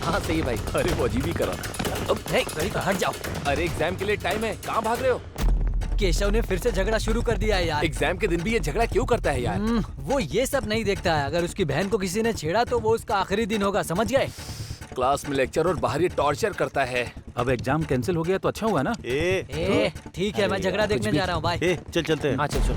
हाँ सही है भाई। अरे वो अजीब ही करा। अब हट जाओ। अरे एग्जाम के लिए टाइम है, कहाँ भाग रहे हो? केशव ने फिर से झगड़ा शुरू कर दिया है यार। एग्जाम के दिन भी ये झगड़ा क्यों करता है यार? वो ये सब नहीं देखता है। अगर उसकी बहन को किसी ने छेड़ा तो वो उसका आखिरी दिन होगा, समझ गए? क्लास में लेक्चर और बाहर ये टॉर्चर करता है। अब एग्जाम कैंसिल हो गया तो अच्छा हुआ ना। ठीक है, मैं झगड़ा देखने जा रहा हूँ। बाय। चल चलते हैं। हाँ चल चल।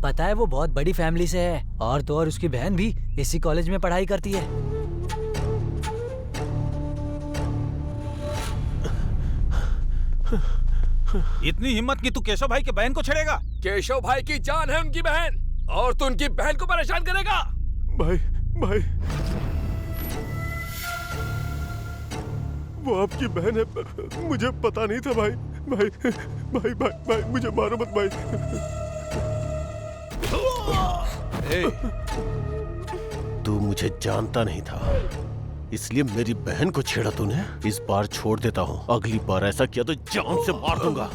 पता है वो बहुत बड़ी फैमिली से है, और तो और उसकी बहन भी इसी कॉलेज में पढ़ाई करती है। इतनी हिम्मत कि तू केशव भाई के बहन को छेड़ेगा? केशव भाई की जान है उनकी बहन, और तू उनकी बहन को परेशान करेगा? भाई भाई, वो आपकी बहन है, मुझे पता नहीं था भाई। भाई भाई भाई भाई, मुझे मारो मत भाई। तू मुझे जानता नहीं था, इसलिए मेरी बहन को छेड़ा तूने। इस बार छोड़ देता हूँ, अगली बार ऐसा किया तो जान से मार दूंगा।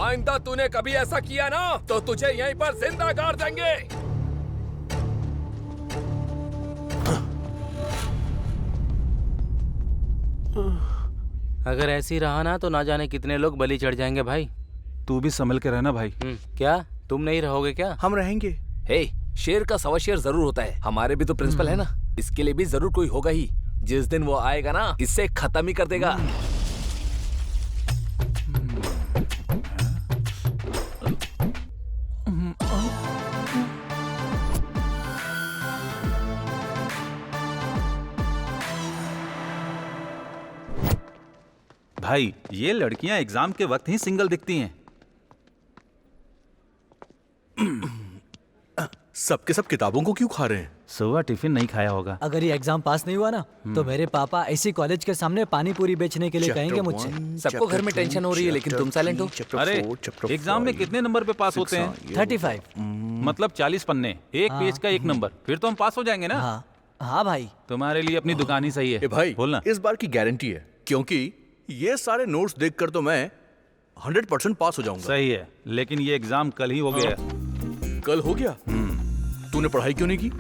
आइंदा तूने कभी ऐसा किया ना तो तुझे यहीं पर जिंदा गाड़ देंगे। अगर ऐसी रहा ना तो ना जाने कितने लोग बलि चढ़ जाएंगे भाई। तू भी संभल के रहना भाई। क्या तुम नहीं रहोगे क्या? हम रहेंगे। हे, शेर का सवा शेर जरूर होता है। हमारे भी तो प्रिंसिपल है ना, इसके लिए भी जरूर कोई होगा ही। जिस दिन वो आएगा ना, इससे खत्म ही कर देगा। भाई ये लड़कियां एग्जाम के वक्त ही सिंगल दिखती हैं। सबके सब किताबों को क्यों खा रहे हैं? सुबह टिफिन नहीं खाया होगा। अगर ये एग्जाम पास नहीं हुआ ना तो मेरे पापा ऐसी कॉलेज के सामने पानी पूरी बेचने के लिए कहेंगे मुझसे। सबको घर में टेंशन हो रही है, लेकिन तुम साइलेंट हो। अरे एग्जाम में कितने नंबर पे पास होते हैं? 35। मतलब 40 पन्ने, एक पेज का एक नंबर, फिर तो हम पास हो जाएंगे ना। हाँ भाई। तुम्हारे लिए अपनी दुकान ही सही है। भाई बोलना। इस बार की गारंटी है, क्योंकि ये सारे नोट्स देखकर तो मैं 100% पास हो जाऊंगा। सही है, लेकिन ये एग्जाम कल ही हो गया। कल हो गया? तूने पढ़ाई क्यों नहीं की?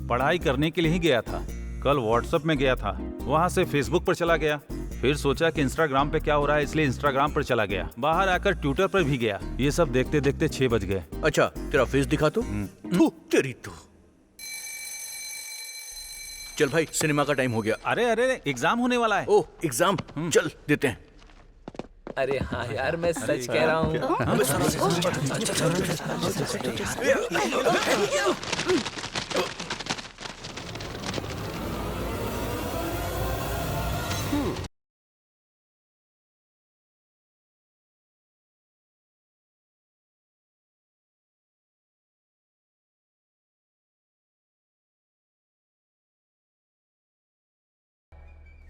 पढ़ाई करने के लिए ही गया था। कल व्हाट्सएप में गया था, वहाँ से फेसबुक पर चला गया, फिर सोचा कि इंस्टाग्राम पे क्या हो रहा है, इसलिए इंस्टाग्राम पर चला गया। बाहर आकर ट्विटर पर भी गया। ये सब देखते देखते 6 बज गए। अच्छा, तेरा फेस दिखा तो। तेरी तो। चल भाई, सिनेमा का टाइम हो गया। अरे अरे, एग्जाम होने वाला है। ओह, एग्जाम, चल देते हैं। अरे हाँ यार, मैं सच कह रहा हूँ।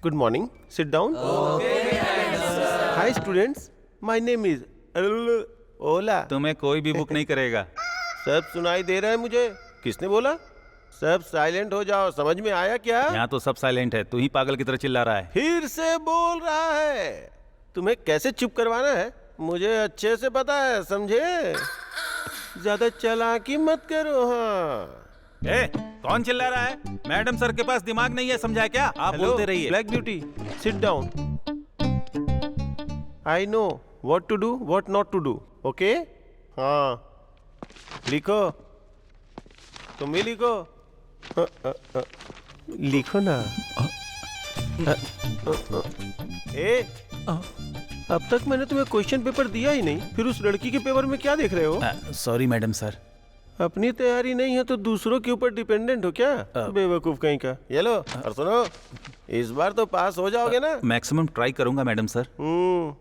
Good morning. Sit down. Hi students. My name is Ola. तुम्हें कोई भी बुक नहीं करेगा। सब सुनाई दे रहा है मुझे। किसने बोला? सब साइलेंट हो जाओ। समझ में आया क्या? यहाँ तो सब साइलेंट है, तू ही पागल की तरह चिल्ला रहा है। फिर से बोल रहा है। तुम्हें कैसे चुप करवाना है मुझे अच्छे से पता है, समझे? ज्यादा चालाकी मत करो। हाँ। कौन चिल्ला रहा है? मैडम सर के पास दिमाग नहीं है, समझा क्या? आप बोलते रहिए। Black beauty, sit down. I know what to do, what not to do. Okay? हाँ, लिखो। तुम भी लिखो। लिखो ना। अब तक मैंने तुम्हें क्वेश्चन पेपर दिया ही नहीं, फिर उस लड़की के पेपर में क्या देख रहे हो? Sorry madam sir. अपनी तैयारी नहीं है तो दूसरों के ऊपर डिपेंडेंट हो क्या? बेवकूफ कहीं का। ये लो, और सुनो, इस बार तो पास हो जाओगे ना? मैक्सिमम ट्राई करूंगा मैडम सर।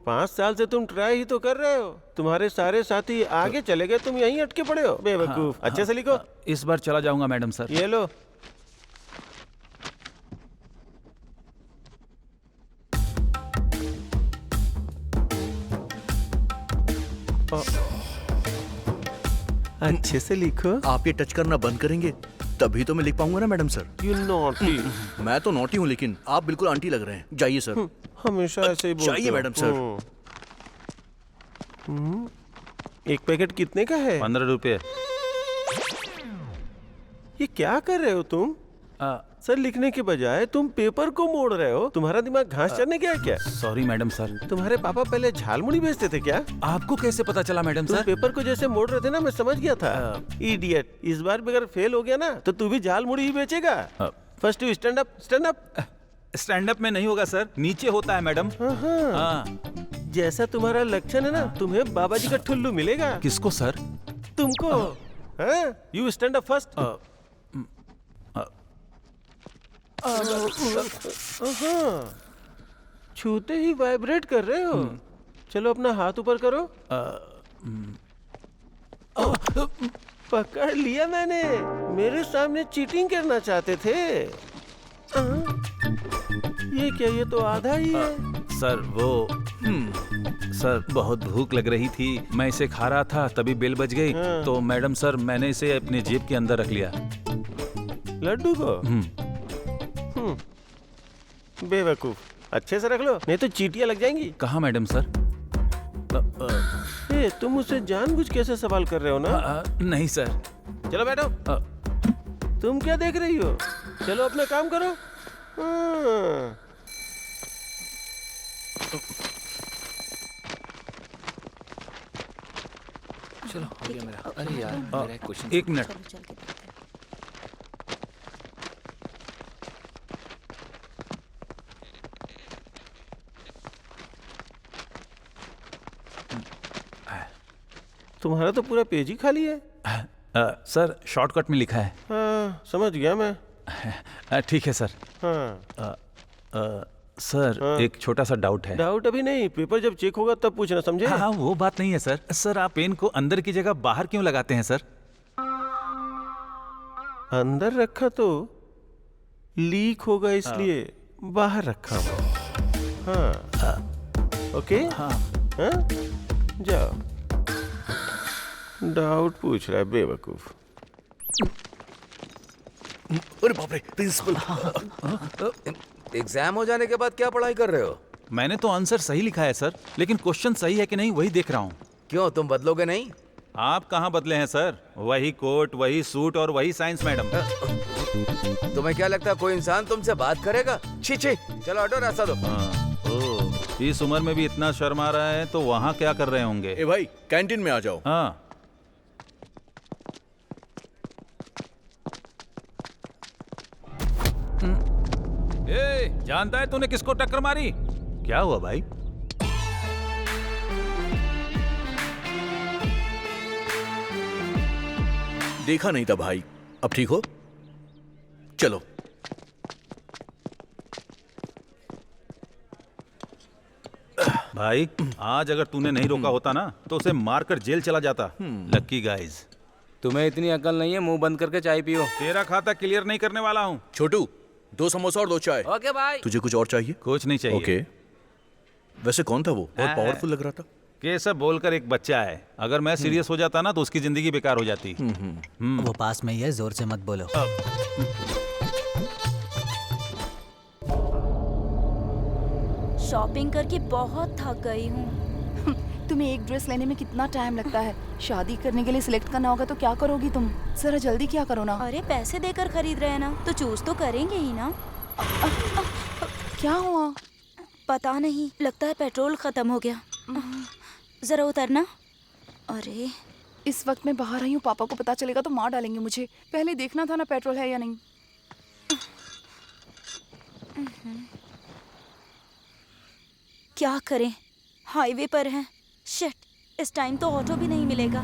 5 साल से तुम ट्राई ही तो कर रहे हो। तुम्हारे सारे साथी आगे चले गए, तुम यहीं अटके पड़े हो। बेवकूफ। अच्छे से लिखो। इस बार चला जाऊंगा मैडम सर। ये लो। अच्छे से लिखो। आप ये टच करना बंद करेंगे तभी तो मैं लिख पाऊंगा ना मैडम सर। You naughty. मैं तो नॉटी हूँ लेकिन आप बिल्कुल आंटी लग रहे हैं। जाइए सर। हमेशा ऐसे ही बोलते जाइए हो। Madam sir. एक पैकेट कितने का है? 15 रुपये। ये क्या कर रहे हो तुम? सर लिखने के बजाय तुम पेपर को मोड़ रहे हो। तुम्हारा दिमाग घास चरने गया क्या? Sorry madam sir. तुम्हारे पापा पहले झालमुड़ी बेचते थे क्या? आपको कैसे पता चला मैडम तुम सर? पेपर को जैसे मोड़ रहे थे ना, मैं समझ गया था। इडियट, इस बार भी अगर फेल हो गया ना तो तू भी झालमुड़ी ही बेचेगा। First you stand up, stand up. Stand up में नहीं होगा सर, नीचे होता है मैडम। हाँ। जैसा तुम्हारा लक्षण है ना, तुम्हें बाबा जी का ठुल्लू मिलेगा। किसको सर? तुमको। You stand up first. छूते ही वाइब्रेट कर रहे हो। चलो अपना हाथ ऊपर करो। पकड़ लिया मैंने। मेरे सामने चीटिंग करना चाहते थे। ये क्या, ये तो आधा ही है। सर वो सर बहुत भूख लग रही थी, मैं इसे खा रहा था, तभी बेल बज गई। तो मैडम सर मैंने इसे अपने जेब के अंदर रख लिया। लड्डू को? बेवकूफ, अच्छे से रख लो नहीं तो चीटियां लग जाएंगी। कहाँ मैडम सर? ए, तुम मुझसे जानबूझ कैसे सवाल कर रहे हो ना? नहीं सर। चलो बैठो। तुम क्या देख रही हो? चलो अपना काम करो। चलो हो गया मेरा। अरे यार मेरा एक क्वेश्चन। एक मिनट। तुम्हारा तो पूरा पेज ही खाली है। सर शॉर्टकट में लिखा है। हाँ, समझ गया मैं। ठीक है सर। हाँ। सर एक छोटा सा डाउट है। डाउट अभी नहीं, पेपर जब चेक होगा तब पूछना, समझे? हाँ वो बात नहीं है सर। सर आप पेन को अंदर की जगह बाहर क्यों लगाते हैं सर? अंदर रखा तो लीक होगा इसलिए बाहर रखा हूँ। हाँ। ओके। हाँ। हाँ? जाओ। डाउट पूछ रहा है बेवकूफ। अरे बाप रे प्रिंसिपल। एग्जाम हो जाने के बाद क्या पढ़ाई कर रहे हो? मैंने तो आंसर सही लिखा है सर, लेकिन क्वेश्चन सही है कि नहीं वही देख रहा हूँ। क्यों, तुम बदलोगे नहीं? आप कहाँ बदले हैं सर? वही कोट, वही सूट और वही साइंस मैडम। तुम्हें क्या लगता है कोई इंसान तुमसे बात करेगा? छी छी, चलो हटो, रास्ता दो। इस उम्र में भी इतना शर्म आ रहा है तो वहाँ क्या कर रहे होंगे? ए भाई कैंटीन में आ जाओ। हाँ। ए, जानता है तूने किसको टक्कर मारी? क्या हुआ भाई? देखा नहीं था भाई। अब ठीक हो? चलो। भाई आज अगर तूने नहीं रोका होता ना तो उसे मारकर जेल चला जाता। लक्की गाइज। तुम्हें इतनी अकल नहीं है, मुंह बंद करके चाय पियो। तेरा खाता क्लियर नहीं करने वाला हूँ। छोटू 2 समोसा और 2 चाय। ओके भाई। तुझे कुछ और चाहिए? कुछ नहीं चाहिए। ओके। वैसे कौन था वो? बहुत पावरफुल लग रहा था। केशव बोलकर एक बच्चा है, अगर मैं सीरियस हो जाता ना तो उसकी जिंदगी बेकार हो जाती। वो पास में ही है, जोर से मत बोलो। शॉपिंग करके बहुत थक गई हूँ। तुम्हें एक ड्रेस लेने में कितना टाइम लगता है? शादी करने के लिए सिलेक्ट करना होगा तो क्या करोगी तुम? जरा जल्दी क्या करो ना। अरे पैसे देकर खरीद रहे हैं ना, तो चूज तो करेंगे ही ना। क्या हुआ? पता नहीं, लगता है पेट्रोल खत्म हो गया। जरा उतरना। अरे इस वक्त मैं बाहर आई हूँ, पापा को पता चलेगा तो मार डालेंगे मुझे। पहले देखना था ना पेट्रोल है या नहीं। क्या करें, हाईवे पर हैं। शिट, इस टाइम तो ऑटो भी नहीं मिलेगा।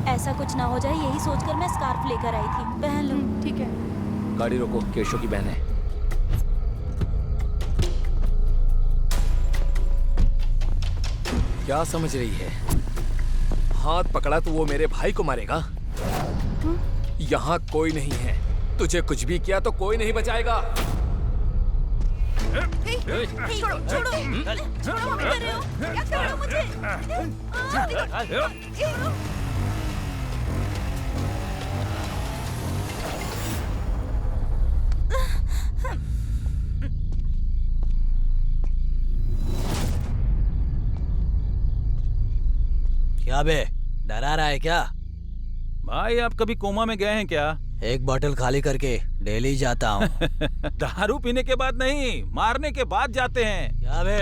ऐसा कुछ ना हो जाए, यही सोचकर मैं स्कार्फ लेकर आई थी, पहन लूं। ठीक है। गाड़ी रोको, केशव की बहन है। क्या समझ रही है? हाथ पकड़ा तो वो मेरे भाई को मारेगा। यहाँ कोई नहीं है, तुझे कुछ भी किया तो कोई नहीं बचाएगा। छोड़ो, छोड़ो, छोड़ो, क्या कर रहे हो? क्या कर रहे हो मुझे? क्या बे, डरा रहा है क्या? भाई आप कभी कोमा में गए हैं क्या? एक बोतल खाली करके डेली जाता हूँ। दारू पीने के बाद नहीं, मारने के बाद जाते हैं। क्या बे?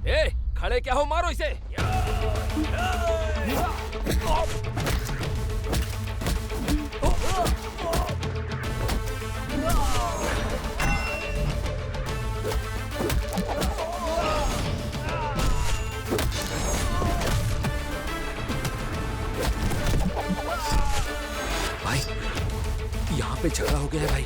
ए, खड़े क्या हो, मारो इसे। भाई, यहाँ पे झगड़ा हो गया है भाई।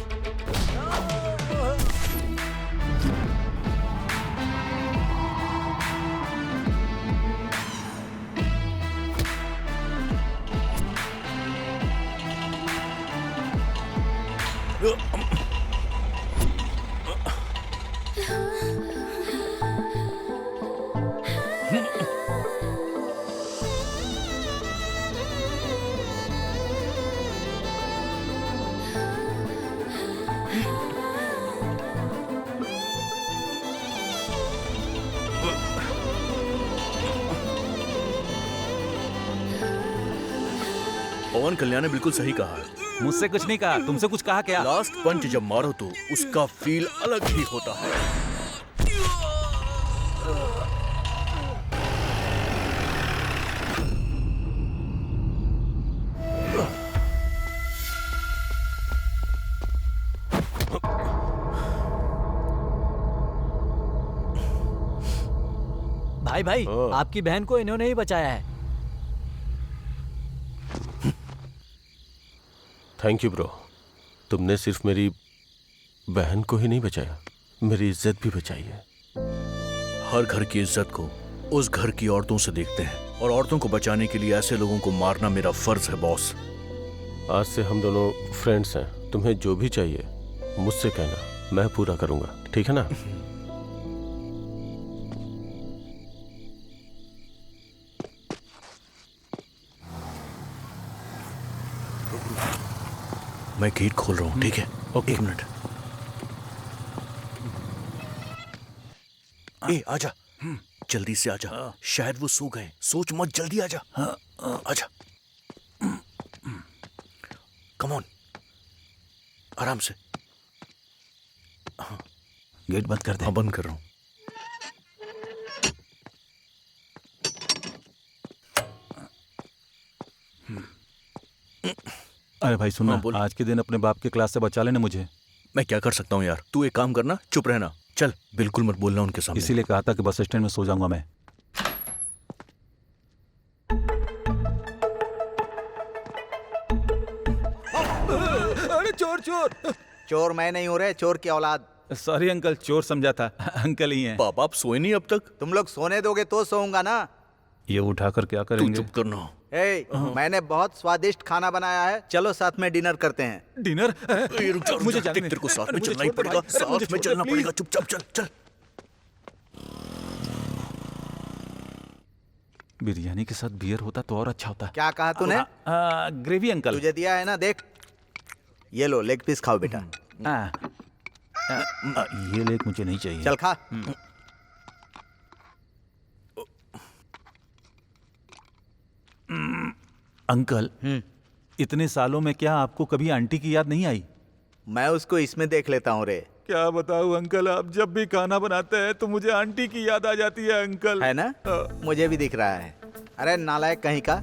पवन कल्याण ने बिल्कुल सही कहा है। मुझसे कुछ नहीं कहा, तुमसे कुछ कहा क्या? लास्ट पंच जब मारो तो उसका फील अलग ही होता है। भाई भाई, आपकी बहन को इन्होंने ही बचाया है। Thank you bro. तुमने सिर्फ मेरी बहन को ही नहीं बचाया, मेरी इज्जत भी बचाई है। हर घर की इज्जत को उस घर की औरतों से देखते हैं, और औरतों को बचाने के लिए ऐसे लोगों को मारना मेरा फर्ज है बॉस। आज से हम दोनों फ्रेंड्स हैं। तुम्हें जो भी चाहिए मुझसे कहना, मैं पूरा करूंगा, ठीक है ना? मैं गेट खोल रहा हूँ, ठीक है? Okay, 1 minute. ए, आजा, जल्दी से आजा। शायद वो सो गए। सोच मत, जल्दी आजा। आजा, कम ऑन, आराम से। गेट बंद कर दे। हाँ, बंद कर रहा हूँ। अरे भाई सुनो, हाँ, बोल। आज के दिन अपने बाप के क्लास से बचा लेना मुझे। मैं क्या कर सकता हूँ यार? तू एक काम करना, चुप रहना। चल, बिल्कुल मत बोलना उनके सामने। इसीलिए कहा था कि बस स्टैंड में सो जाऊंगा मैं। अरे चोर चोर! चोर मैं नहीं हूँ रे, चोर की औलाद। सॉरी अंकल, चोर समझा था। अंकल ही हैं। पापा, आप सोए नहीं अब तक? तुम लोग सोने दोगे तो सोऊंगा ना। ये उठाकर क्या तू करेंगे? चुप करना। मैंने बहुत स्वादिष्ट खाना बनाया है, चलो साथ में डिनर करते हैं। डिनर? ए, रुक जा, रुक मुझे जा। जाने दे। तेरे को साथ में मुझे चलना ही छोड़ दे पड़ेगा। भाई। अरे मुझे साथ में छोड़ दे, चलना प्लीज। पड़ेगा। चुपचाप चल चल। बिरयानी के साथ बियर होता तो और अच्छा होता। क्या कहा तूने? Gravy uncle. तुझे दिया है ना, देख। ये लो, लेग पीस खाओ बेटा। ये लेग मुझे नहीं चाहिए। चल खा। अंकल, इतने सालों में क्या आपको कभी आंटी की याद नहीं आई? मैं उसको इसमें देख लेता हूँ रे। क्या बताऊं अंकल, आप जब भी खाना बनाते हैं तो मुझे आंटी की याद आ जाती है अंकल। है ना? मुझे भी दिख रहा है। अरे नालायक कहीं का,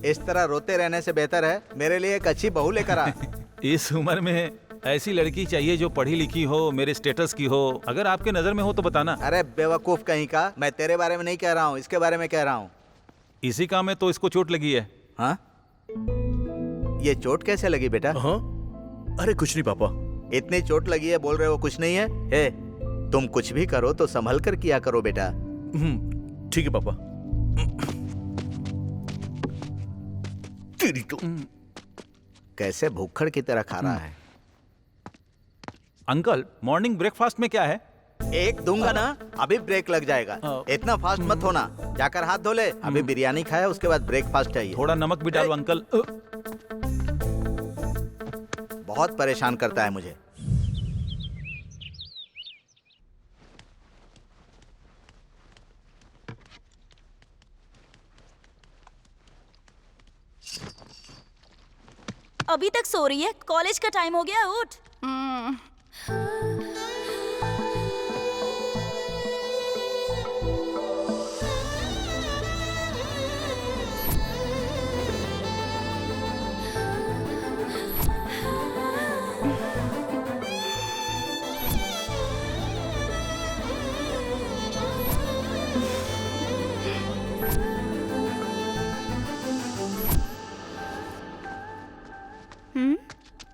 इस तरह रोते रहने से बेहतर है मेरे लिए एक अच्छी बहू लेकर आ। इस उम्र में ऐसी लड़की चाहिए जो पढ़ी लिखी हो, मेरे स्टेटस की हो। अगर आपके नजर में हो तो बताना। अरे बेवकूफ कहीं का, मैं तेरे बारे में नहीं कह रहा हूँ, इसके बारे में कह रहा हूँ। इसी काम में तो इसको चोट लगी है। हाँ? ये चोट कैसे लगी बेटा? हाँ, अरे कुछ नहीं पापा। इतनी चोट लगी है, बोल रहे हो कुछ नहीं है? हे, तुम कुछ भी करो तो संभल कर किया करो बेटा। ठीक है पापा। तेरी तो कैसे भूखड़ की तरह खा रहा है। अंकल मॉर्निंग ब्रेकफास्ट में क्या है? एक दूंगा ना, अभी ब्रेक लग जाएगा। इतना फास्ट मत होना, जाकर हाथ धो ले। अभी बिरयानी खाया, उसके बाद ब्रेकफास्ट चाहिए। थोड़ा नमक भी डालो अंकल। बहुत परेशान करता है मुझे। अभी तक सो रही है? कॉलेज का टाइम हो गया, उठ।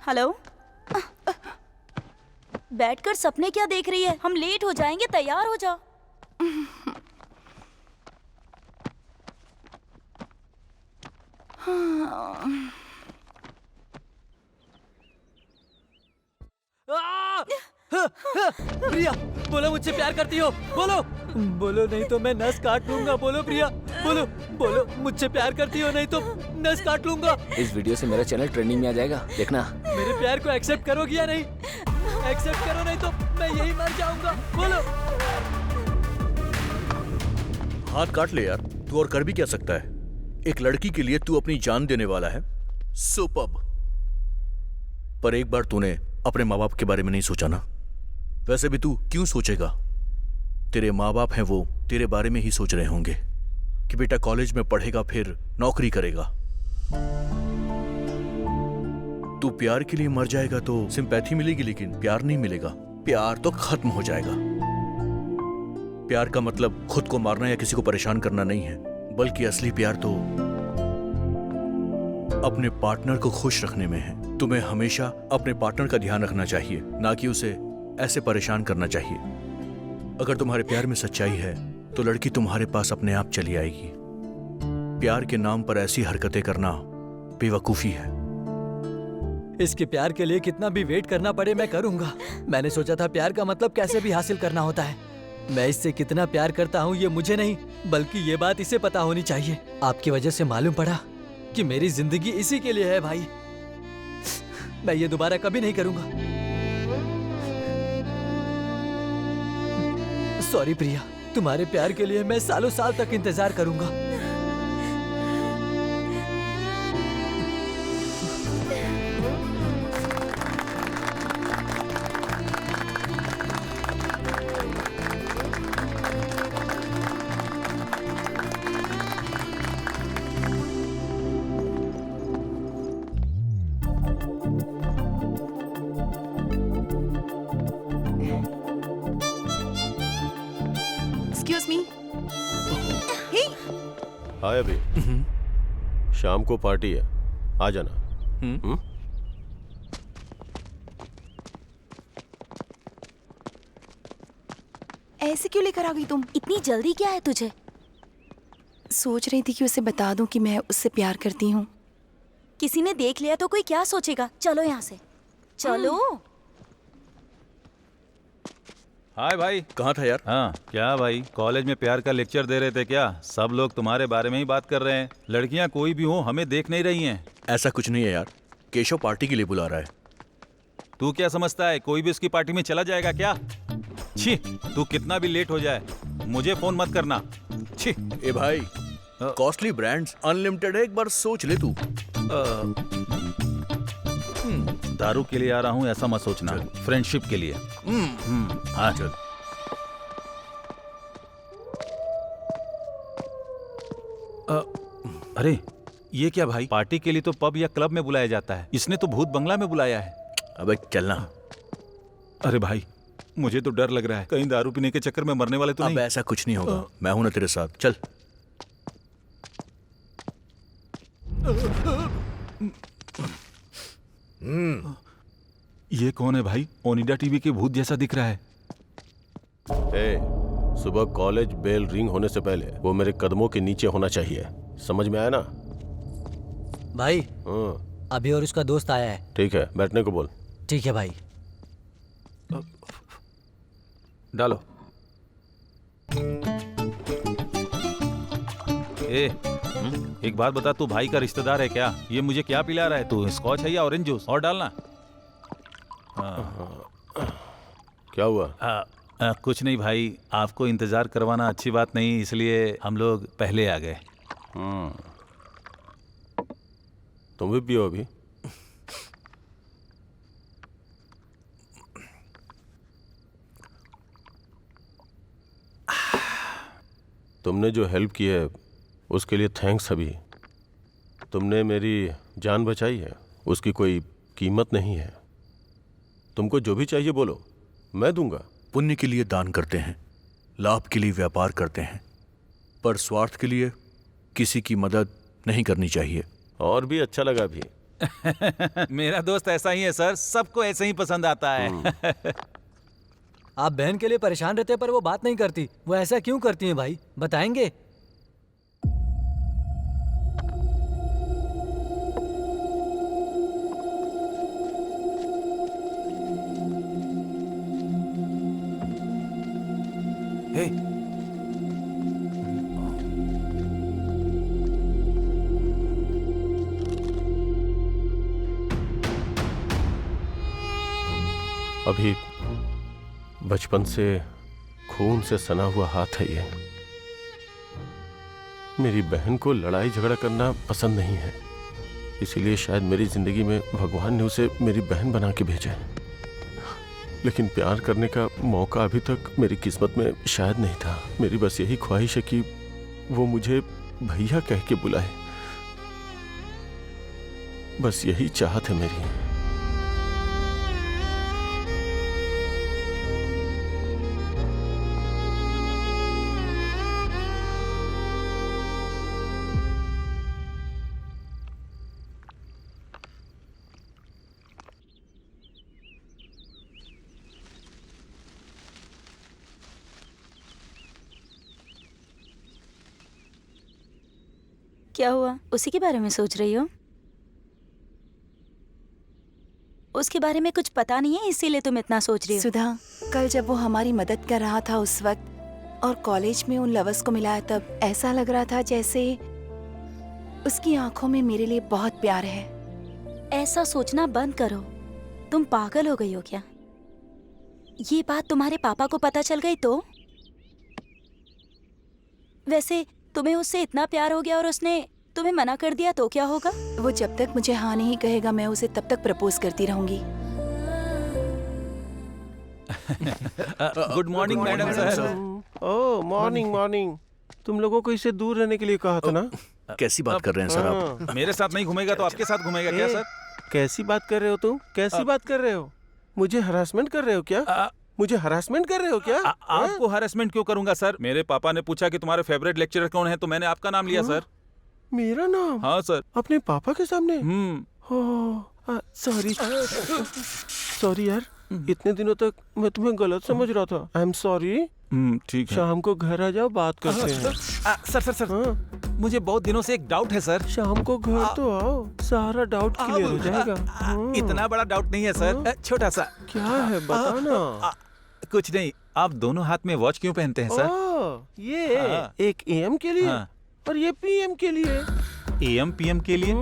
हेलो। बैठकर सपने क्या देख रही है? हम लेट हो जाएंगे, तैयार हो जाओ। प्रिया, बोलो मुझसे प्यार करती हो? बोलो बोलो, नहीं तो मैं नस काट लूंगा। बोलो प्रिया, बोलो बोलो, मुझसे प्यार करती हो? नहीं तो नस काट लूंगा। इस वीडियो से मेरा चैनल ट्रेंडिंग में आ जाएगा, देखना। मेरे प्यार को एक्सेप्ट करोगी या नहीं? एक्सेप्ट करो, नहीं तो मैं यही मर जाऊंगा। बोलो। हाथ काट ले यार, तू और कर भी क्या सकता है? एक लड़की के लिए तू अपनी जान देने वाला है। सुपर्ब। पर एक बार तूने अपने माँ बाप के बारे में नहीं सोचा ना? वैसे भी तू क्यों सोचेगा? तेरे माँ बाप हैं, वो तेरे बारे में ही सोच रहे होंगे कि बेटा कॉलेज में पढ़ेगा, फिर नौकरी करेगा। तू प्यार के लिए मर जाएगा तो सिंपैथी मिलेगी, लेकिन प्यार नहीं मिलेगा। प्यार तो खत्म हो जाएगा। प्यार का मतलब खुद को मारना या किसी को परेशान करना नहीं है, बल्कि असली प्यार तो अपने पार्टनर को खुश रखने में है। तुम्हें हमेशा अपने पार्टनर का ध्यान रखना चाहिए, ना कि उसे ऐसे परेशान करना चाहिए। अगर तुम्हारे प्यार में सच्चाई है तो लड़की तुम्हारे पास अपने आप चली आएगी। प्यार के नाम पर ऐसी हरकतें करना बेवकूफी है। इसके प्यार के लिए कितना भी वेट करना पड़े मैं करूंगा। मैंने सोचा था प्यार का मतलब कैसे भी हासिल करना होता है। मैं इससे कितना प्यार करता हूँ ये मुझे नहीं, बल्कि ये बात इसे पता होनी चाहिए। आपकी वजह से मालूम पड़ा कि मेरी जिंदगी इसी के लिए है भाई। मैं ये दोबारा कभी नहीं करूंगा। सॉरी प्रिया, तुम्हारे प्यार के लिए मैं सालों साल तक इंतजार करूंगा। Excuse me. हाय अभी, शाम को पार्टी है, आ जाना। ऐसे क्यों लेकर आ गई तुम? इतनी जल्दी क्या है तुझे? सोच रही थी कि उसे बता दूं कि मैं उससे प्यार करती हूँ। किसी ने देख लिया तो कोई क्या सोचेगा? चलो यहाँ से, चलो। हाय भाई। कहाँ था यार? हाँ क्या भाई, कॉलेज में प्यार का लेक्चर दे रहे थे क्या? सब लोग तुम्हारे बारे में ही बात कर रहे हैं। लड़कियां कोई भी हो हमें देख नहीं रही हैं। ऐसा कुछ नहीं है यार, केशव पार्टी के लिए बुला रहा है। तू क्या समझता है कोई भी उसकी पार्टी में चला जाएगा क्या? छी, तू कितना भी लेट हो जाए मुझे फोन मत करना। छी। ए भाई, कॉस्टली ब्रांड्स अनलिमिटेड है, एक बार सोच ले तू। दारू के लिए आ रहा हूँ ऐसा मत सोचना, फ्रेंडशिप के लिए। हाँ चल। अरे ये क्या भाई, पार्टी के लिए तो पब या क्लब में बुलाया जाता है, इसने तो भूत बंगला में बुलाया है। अबे चलना। अरे भाई मुझे तो डर लग रहा है, कहीं दारू पीने के चक्कर में मरने वाले तो नहीं। अब ऐसा कुछ नहीं होगा, मैं हूं ना तेरे साथ, चल। ये कौन है भाई? ओनिडा टीवी के भूत जैसा दिख रहा है। सुबह कॉलेज बेल रिंग होने से पहले वो मेरे कदमों के नीचे होना चाहिए, समझ में आया ना? भाई अभी और उसका दोस्त आया है। ठीक है, बैठने को बोल। ठीक है भाई। डालो। एक बात बता, तू भाई का रिश्तेदार है क्या? ये मुझे क्या पिला रहा है तू? स्कॉच है या ऑरेंज जूस? और डालना। क्या हुआ? कुछ नहीं भाई, आपको इंतजार करवाना अच्छी बात नहीं, इसलिए हम लोग पहले आ गए। तुम भी पियो अभी। तुमने जो हेल्प की है उसके लिए थैंक्स अभी। तुमने मेरी जान बचाई है, उसकी कोई कीमत नहीं है। तुमको जो भी चाहिए बोलो, मैं दूंगा। पुण्य के लिए दान करते हैं, लाभ के लिए व्यापार करते हैं, पर स्वार्थ के लिए किसी की मदद नहीं करनी चाहिए। और भी अच्छा लगा भी। मेरा दोस्त ऐसा ही है सर, सबको ऐसे ही पसंद आता है। आप बहन के लिए परेशान रहते हैं पर वो बात नहीं करती। वो ऐसा क्यों करती हैं भाई, बताएंगे? हे, अभी बचपन से खून से सना हुआ हाथ है ये। मेरी बहन को लड़ाई झगड़ा करना पसंद नहीं है, इसीलिए शायद मेरी जिंदगी में भगवान ने उसे मेरी बहन बना के भेजा है। लेकिन प्यार करने का मौका अभी तक मेरी किस्मत में शायद नहीं था। मेरी बस यही ख्वाहिश है कि वो मुझे भैया कह के बुलाए। बस यही चाहत है मेरी। क्या हुआ? उसी के बारे में सोच रही हो? उसके बारे में कुछ पता नहीं है इसीलिए तुम इतना सोच रही हो? सुधा, कल जब वो हमारी मदद कर रहा था उस वक्त और कॉलेज में उन लवर्स को मिलाया, तब ऐसा लग रहा था जैसे उसकी आंखों में मेरे लिए बहुत प्यार है। ऐसा सोचना बंद करो। तुम पागल हो गई हो क्या? ये बात तुम्हारे पापा को पता चल गई तो? वैसे तुम्हें उससे इतना प्यार हो गया और उसने तुम्हें मना कर दिया तो क्या होगा? वो जब तक मुझे हाँ नहीं कहेगा मैं उसे तब तक प्रपोज करती रहूंगी। Good morning madam sir. Oh morning morning. तुम लोगों को इससे दूर रहने के लिए कहा था ना? कैसी बात कर रहे हैं सर आप? मेरे साथ नहीं घूमेगा तो आपके साथ घूमेगा क्या सर? कैसी बात कर रहे हो तुम? कैसी बात कर रहे हो? मुझे हरासमेंट कर रहे हो क्या? मुझे हरासमेंट कर रहे हो क्या? आपको हरासमेंट क्यों करूंगा सर? मेरे पापा ने पूछा कि तुम्हारे फेवरेट लेक्चरर कौन है तो मैंने आपका नाम लिया सर। मेरा नाम? हाँ सर। अपने पापा के सामने? सॉरी सॉरी यार, इतने दिनों तक मैं तुम्हें गलत समझ रहा था। I am sorry. ठीक है। शाम को घर आ जाओ, बात करते हैं। सर सर सर, मुझे बहुत दिनों से एक डाउट है सर। शाम को घर तो आओ, सारा डाउट क्लियर हो जाएगा। इतना बड़ा डाउट नहीं है सर, छोटा सा। क्या है बताना। कुछ नहीं, आप दोनों हाथ में वॉच क्यों पहनते हैं सर? ये एक एएम के लिए और ये पीएम के लिए। एएम पीएम के लिए?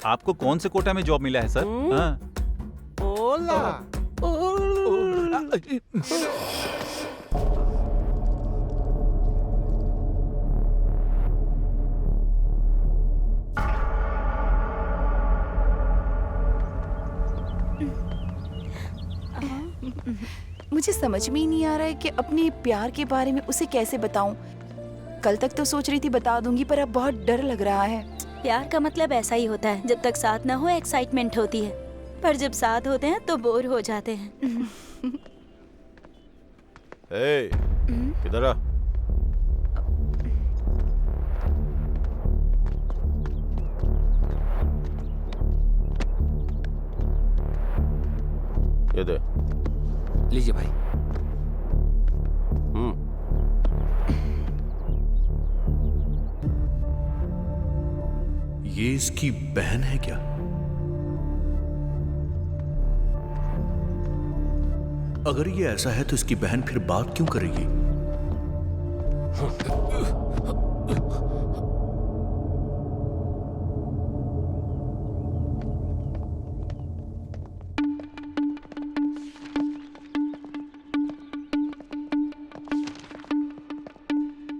आपको कौन से कोटा में जॉब मिला है सर? ओला। मुझे समझ में ही नहीं आ रहा है कि अपने प्यार के बारे में उसे कैसे बताऊं। कल तक तो सोच रही थी बता दूंगी, पर अब बहुत डर लग रहा है। प्यार का मतलब ऐसा ही होता है, जब तक साथ ना हो एक्साइटमेंट होती है, पर जब साथ होते हैं तो बोर हो जाते हैं। इधर आ। ये दे। लीजिए भाई। ये इसकी बहन है क्या? अगर ये ऐसा है तो इसकी बहन फिर बात क्यों करेगी?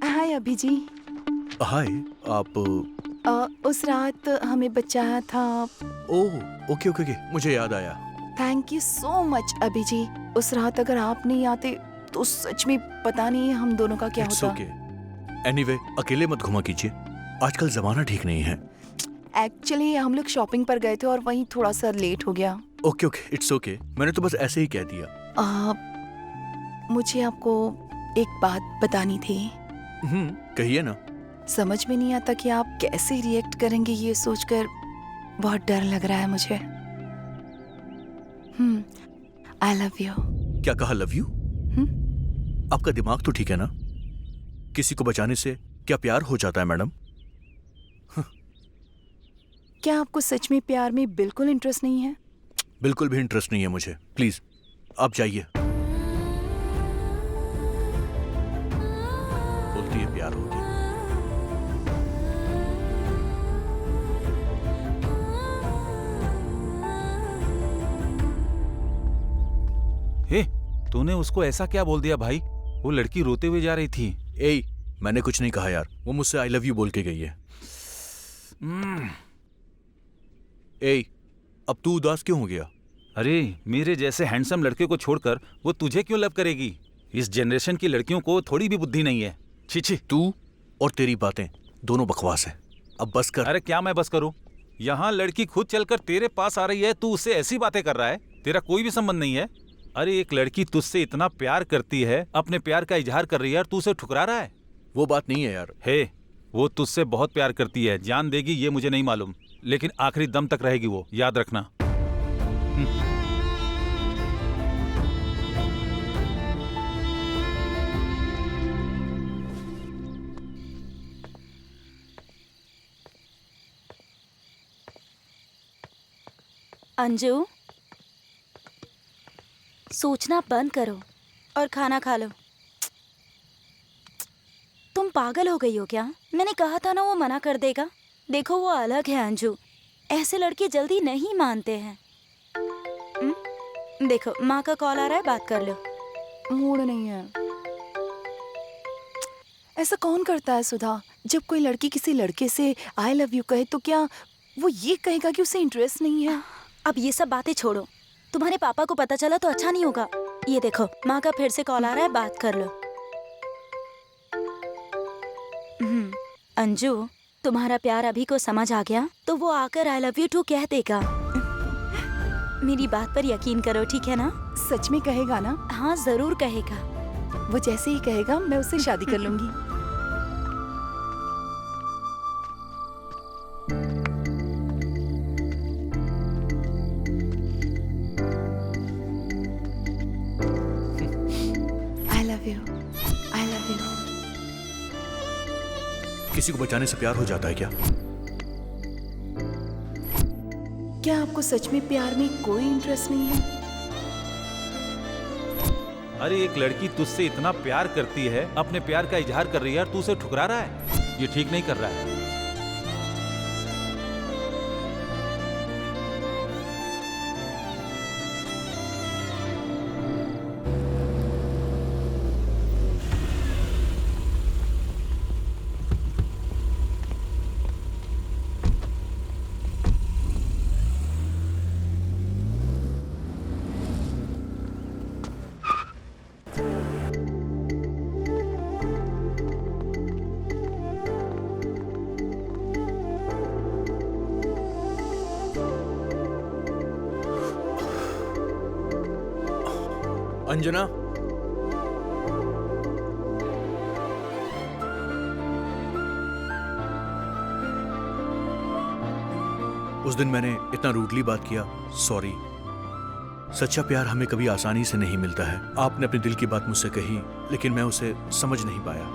हाय अभी जी। हाय, आप उस रात हमें बचाया था। ओह, ओके ओके ओके, मुझे याद आया। थैंक यू सो मच अभी जी। उस रात अगर आप नहीं आते तो सच में पता नहीं हम दोनों का क्या इट्स होता। ओके। एनीवे, अकेले मत घुमा कीजिए, आजकल जमाना ठीक नहीं है। एक्चुअली हम लोग शॉपिंग पर गए थे और वहीं थोड़ा सा लेट हो गया। ओके ओके, इट्स ओके, मैंने तो बस ऐसे ही कह दिया। मुझे आपको एक बात बतानी थी। कहिए ना। समझ में नहीं आता कि आप कैसे रिएक्ट करेंगे, ये सोचकर बहुत डर लग रहा है मुझे। I love you. क्या कहा, लव यू? आपका दिमाग तो ठीक है ना? किसी को बचाने से क्या प्यार हो जाता है मैडम? क्या आपको सच में प्यार में बिल्कुल इंटरेस्ट नहीं है? बिल्कुल भी इंटरेस्ट नहीं है मुझे। प्लीज आप जाइए। बोलती है प्यार हो गया। हे, तूने उसको ऐसा क्या बोल दिया भाई? वो लड़की रोते हुए जा रही थी। ए, मैंने कुछ नहीं कहा यार, वो मुझसे आई लव यू बोल के गई है। ए, अब तू उदास क्यों हो गया? अरे, मेरे जैसे हैंडसम लड़के को छोड़कर वो तुझे क्यों लव करेगी? इस जनरेशन की लड़कियों को थोड़ी भी बुद्धि नहीं है। छी छी। तू और तेरी बातें दोनों बकवास है, अब बस कर। अरे क्या मैं बस करूं? यहाँ लड़की खुद चलकर तेरे पास आ रही है, तू उससे ऐसी बातें कर रहा है? तेरा कोई भी संबंध नहीं है। अरे एक लड़की तुझसे इतना प्यार करती है, अपने प्यार का इजहार कर रही है, और तू उसे ठुकरा रहा है। वो बात नहीं है यार। हे, वो तुझसे बहुत प्यार करती है। जान देगी ये मुझे नहीं मालूम, लेकिन आखिरी दम तक रहेगी वो, याद रखना। अंजू, सोचना बंद करो और खाना खा लो। तुम पागल हो गई हो क्या? मैंने कहा था ना वो मना कर देगा। देखो वो अलग है अंजू, ऐसे लड़के जल्दी नहीं मानते हैं। देखो माँ का कॉल आ रहा है, बात कर लो। मूड नहीं है। ऐसा कौन करता है सुधा? जब कोई लड़की किसी लड़के से आई लव यू कहे तो क्या वो ये कहेगा कि उसे इंटरेस्ट नहीं है? अब ये सब बातें छोड़ो, तुम्हारे पापा को पता चला तो अच्छा नहीं होगा। ये देखो माँ का फिर से कॉल आ रहा है, बात कर लो। अंजू, तुम्हारा प्यार अभी को समझ आ गया तो वो आकर आई लव यू टू कह देगा। मेरी बात पर यकीन करो, ठीक है ना? सच में कहेगा ना? हाँ जरूर कहेगा। वो जैसे ही कहेगा मैं उससे शादी कर लूंगी। I love you, I love you. किसी को बचाने से प्यार हो जाता है क्या? क्या आपको सच में प्यार में कोई इंटरेस्ट नहीं है? अरे एक लड़की तुझसे इतना प्यार करती है, अपने प्यार का इजहार कर रही है, और तू उसे ठुकरा रहा है। ये ठीक नहीं कर रहा है। अंजना, उस दिन मैंने इतना रूडली बात किया, सॉरी। सच्चा प्यार हमें कभी आसानी से नहीं मिलता है। आपने अपने दिल की बात मुझसे कही, लेकिन मैं उसे समझ नहीं पाया।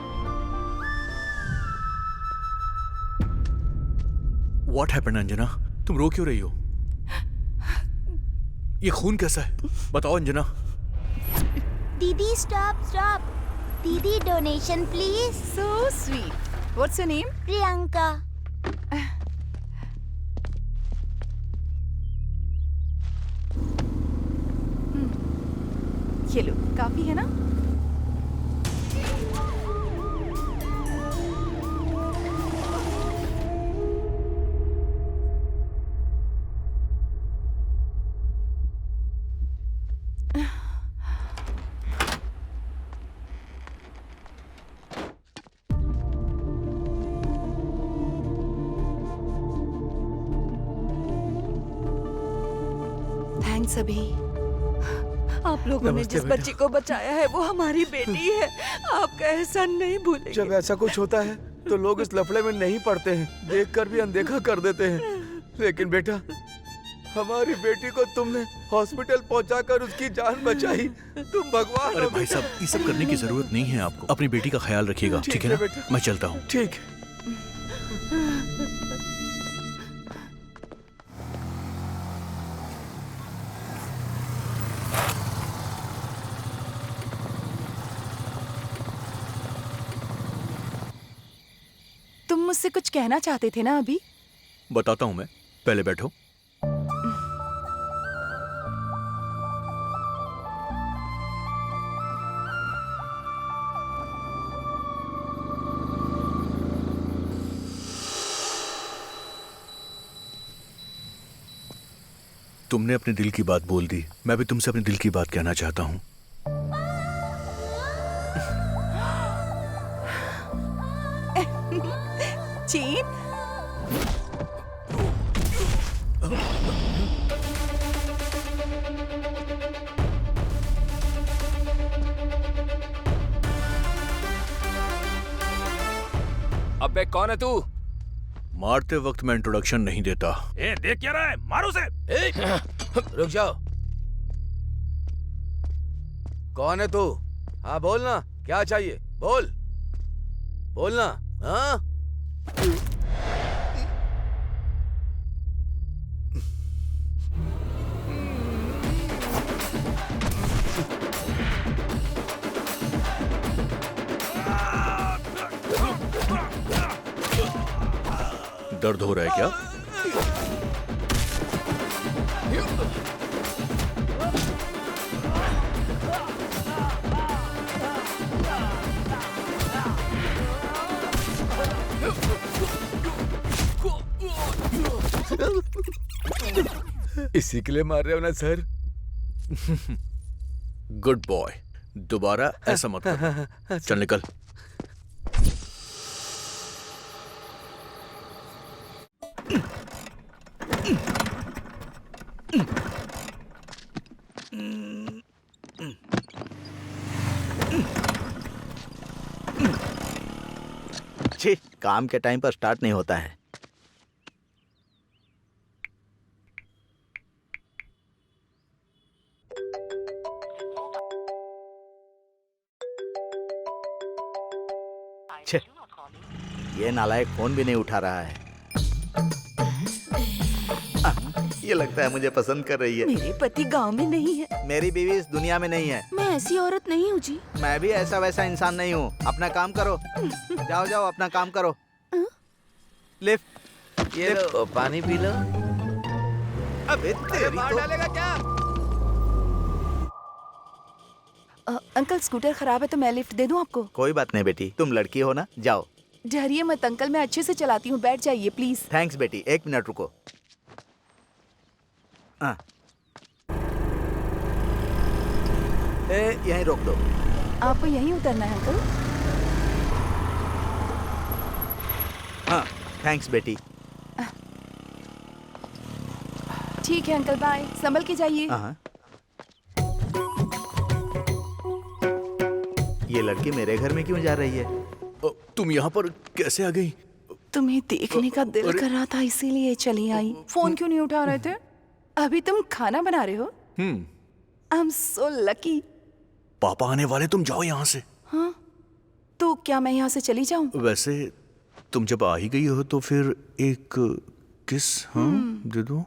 What happened, Anjana? तुम रो क्यों रही हो? ये खून कैसा है? बताओ अंजना। दीदी स्टॉप स्टॉप। दीदी donation please. So sweet. What's your name? Priyanka. ये लो, काफी है ना? थैंक्स अभी। आप लोगों ने जिस बच्ची को बचाया है वो हमारी बेटी है। आपका एहसान नहीं भूलेंगे। जब ऐसा कुछ होता है तो लोग इस लफड़े में नहीं पड़ते हैं, देखकर भी अनदेखा कर देते हैं। लेकिन बेटा, हमारी बेटी को तुमने हॉस्पिटल पहुंचाकर उसकी जान बचाई। तुम भगवान अरे हो भाई बेटा। साहब, ये सब करने की जरूरत नहीं है आपको। अपनी बेटी का ख्याल रखिएगा, ठीक है ना? बेटा। मैं चलता हूँ। ठीक। तुम मुझसे कुछ कहना चाहते थे ना अभी? बताता हूँ मैं, पहले बैठो। तुमने अपने दिल की बात बोल दी, मैं भी तुमसे अपने दिल की बात कहना चाहता हूँ। चीन, अबे कौन है तू? मारते वक्त मैं इंट्रोडक्शन नहीं देता। ए, देख क्या रहा है? मारो उसे। रुक जाओ। कौन है तू? हाँ बोलना, क्या चाहिए? बोल, बोलना। हाँ? दर्द हो रहा है क्या? इसी के लिए मार रहे हो ना सर? गुड बॉय, दोबारा ऐसा मत कर। चल निकल। छी, काम के टाइम पर स्टार्ट नहीं होता है। छे, ये नालायक फोन भी नहीं उठा रहा है। ये लगता है मुझे पसंद कर रही है। मेरे पति गांव में नहीं है। मेरी बीवी इस दुनिया में नहीं है। मैं ऐसी औरत नहीं हूँ जी। मैं भी ऐसा वैसा इंसान नहीं हूँ। अपना काम करो। जाओ जाओ, अपना काम करो। लिफ्ट, ये लो, पानी पी लो। अबे तेरी मार तो। डालेगा क्या? अंकल, स्कूटर खराब है तो मैं लिफ्ट दे दूं आपको? कोई बात नहीं बेटी, तुम लड़की हो ना, जाओ। डरिए मत अंकल, मैं अच्छे से चलाती हूँ, बैठ जाइए प्लीज। थैंक्स बेटी, 1 मिनट रुको। हाँ। यहीं रोक दो। आपको यहीं उतरना है अंकल? हाँ, थैंक्स बेटी। ठीक है अंकल, बाय। संभल के जाइए। हाँ। ये लड़की मेरे घर में क्यों जा रही है? तुम यहाँ पर कैसे आ गई? तुम्हें देखने का दिल कर रहा था इसीलिए चली आई। फोन क्यों नहीं उठा रहे थे? अभी तुम खाना बना रहे हो? I am so lucky. पापा आने वाले, तुम जाओ यहाँ से। हाँ, तो क्या मैं यहाँ से चली जाऊँ? वैसे तुम जब आ ही गई हो तो फिर एक किस दे दो।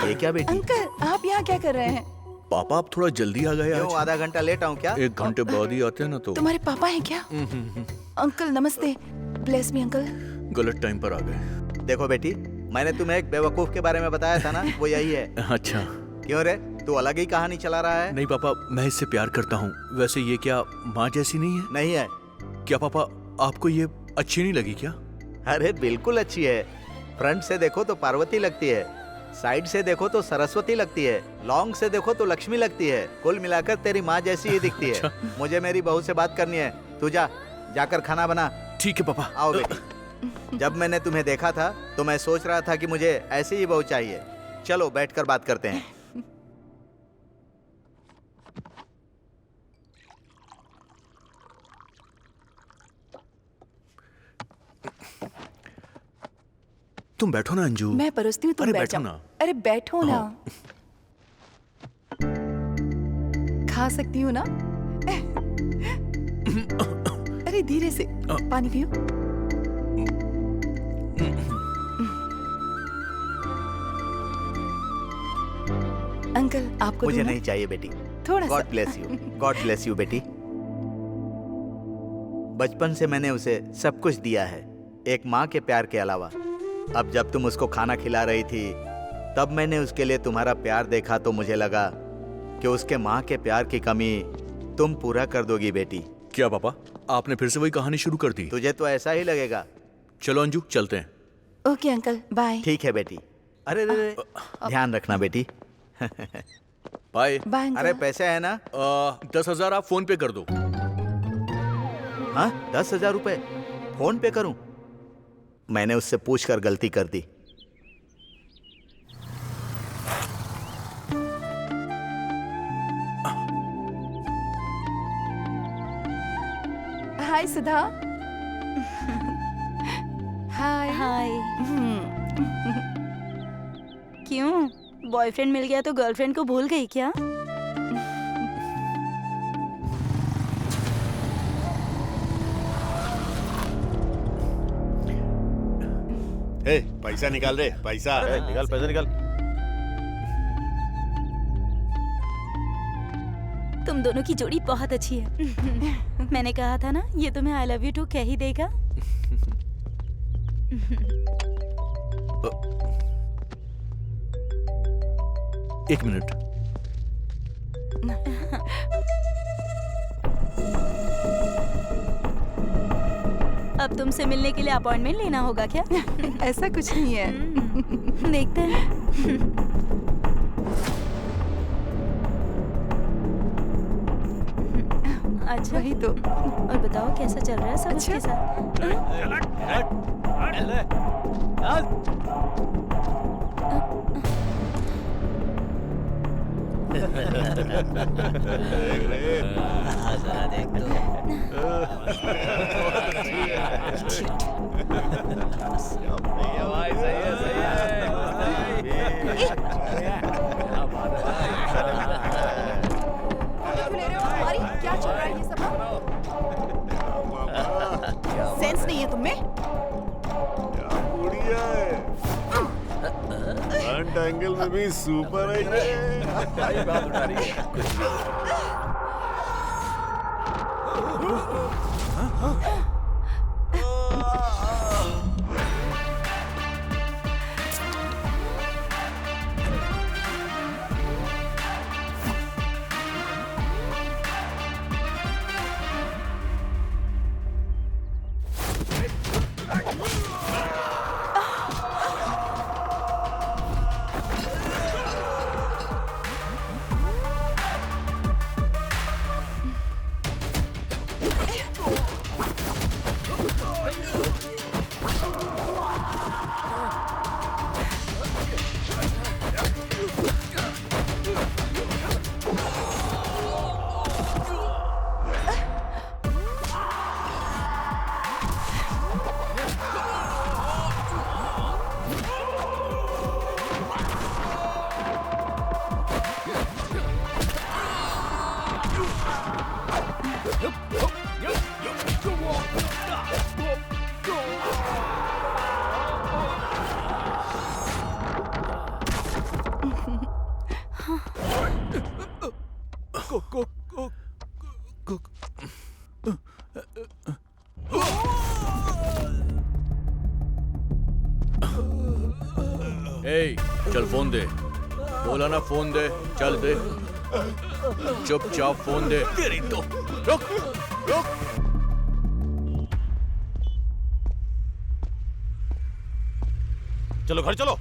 ये क्या बेटी? अंकल आप यहाँ क्या कर रहे हैं? पापा आप थोड़ा जल्दी आ गए क्यों आज। आधा घंटा लेट आऊँ क्या? 1 घंटे बाद ही आते हैं ना तो। तुम्हारे पापा हैं क्या? अंकल नमस्ते। Bless me uncle. गलत टाइम पर आ गए। देखो बेटी, मैंने तुम्हें एक बेवकूफ के बारे में बताया था ना, वो यही है। अच्छा। क्यों रे, तू अलग ही कहानी चला रहा है? नहीं पापा, मैं इससे प्यार करता हूँ। वैसे ये क्या माँ जैसी नहीं है? नहीं है। क्या पापा आपको ये अच्छी नहीं लगी क्या? अरे बिल्कुल अच्छी है। फ्रंट से देखो तो पार्वती लगती है, साइड से देखो तो सरस्वती लगती है, लॉन्ग से देखो तो लक्ष्मी लगती है। कुल मिलाकर तेरी माँ जैसी ही दिखती है। मुझे मेरी बहू से बात करनी है। तू जाकर खाना बना। ठीक है पापा। आओ बेटी। जब मैंने तुम्हें देखा था तो मैं सोच रहा था कि मुझे ऐसी ही बहू चाहिए। चलो बैठकर बात करते हैं। तुम बैठो ना अंजू। मैं परोसती हूँ, तुम अरे बैठ बैठो जाओ। ना। अरे बैठो ना। खा सकती हूँ ना? अरे धीरे से। पानी पियो। अंकल आपको मुझे दूँ ना? नहीं चाहिए बेटी। थोड़ा सा। God bless you. God bless you बेटी। बचपन से मैंने उसे सब कुछ दिया है, एक माँ के प्यार के अलावा। अब जब तुम उसको खाना खिला रही थी तब मैंने उसके लिए तुम्हारा प्यार देखा तो मुझे लगा कि उसके माँ के प्यार की कमी तुम पूरा कर दोगी बेटी। क्या पापा आपने फिर से वही कहानी शुरू कर दी? तुझे तो ऐसा ही लगेगा। चलो अंजू चलते हैं। Okay uncle bye. ठीक है बेटी। अरे रे, ध्यान रखना बेटी। बाय। Bye uncle. अरे पैसे है ना? 10,000 आप फोन पे कर दो। हाँ 10,000 रुपए फोन पे करूं? मैंने उससे पूछकर गलती कर दी। हाय सुधा। हाय। हाय। क्यों, बॉयफ्रेंड मिल गया तो गर्लफ्रेंड को भूल गई क्या? ए, पैसा निकाल रे, पैसा। निकाल पैसा निकाल। तुम दोनों की जोड़ी बहुत अच्छी है। मैंने कहा था ना, ये तुम्हें आई लव यू टू कह ही देगा। एक मिनट। अब तुमसे मिलने के लिए अपॉइंटमेंट लेना होगा क्या? ऐसा कुछ नहीं है। देखते हैं। अच्छा वही तो। और बताओ कैसा चल रहा है सब उसके साथ? क्या चल रहा है ये सब? सेंस नहीं है तुम्हें? फ्रंट एंगल में भी सुपर है ये। बात उठा रही है। ए, चल फोन दे। बोला ना फोन दे, चल दे। चुपचाप फोन दे। तेरी तो रुक रुक। चलो घर चलो।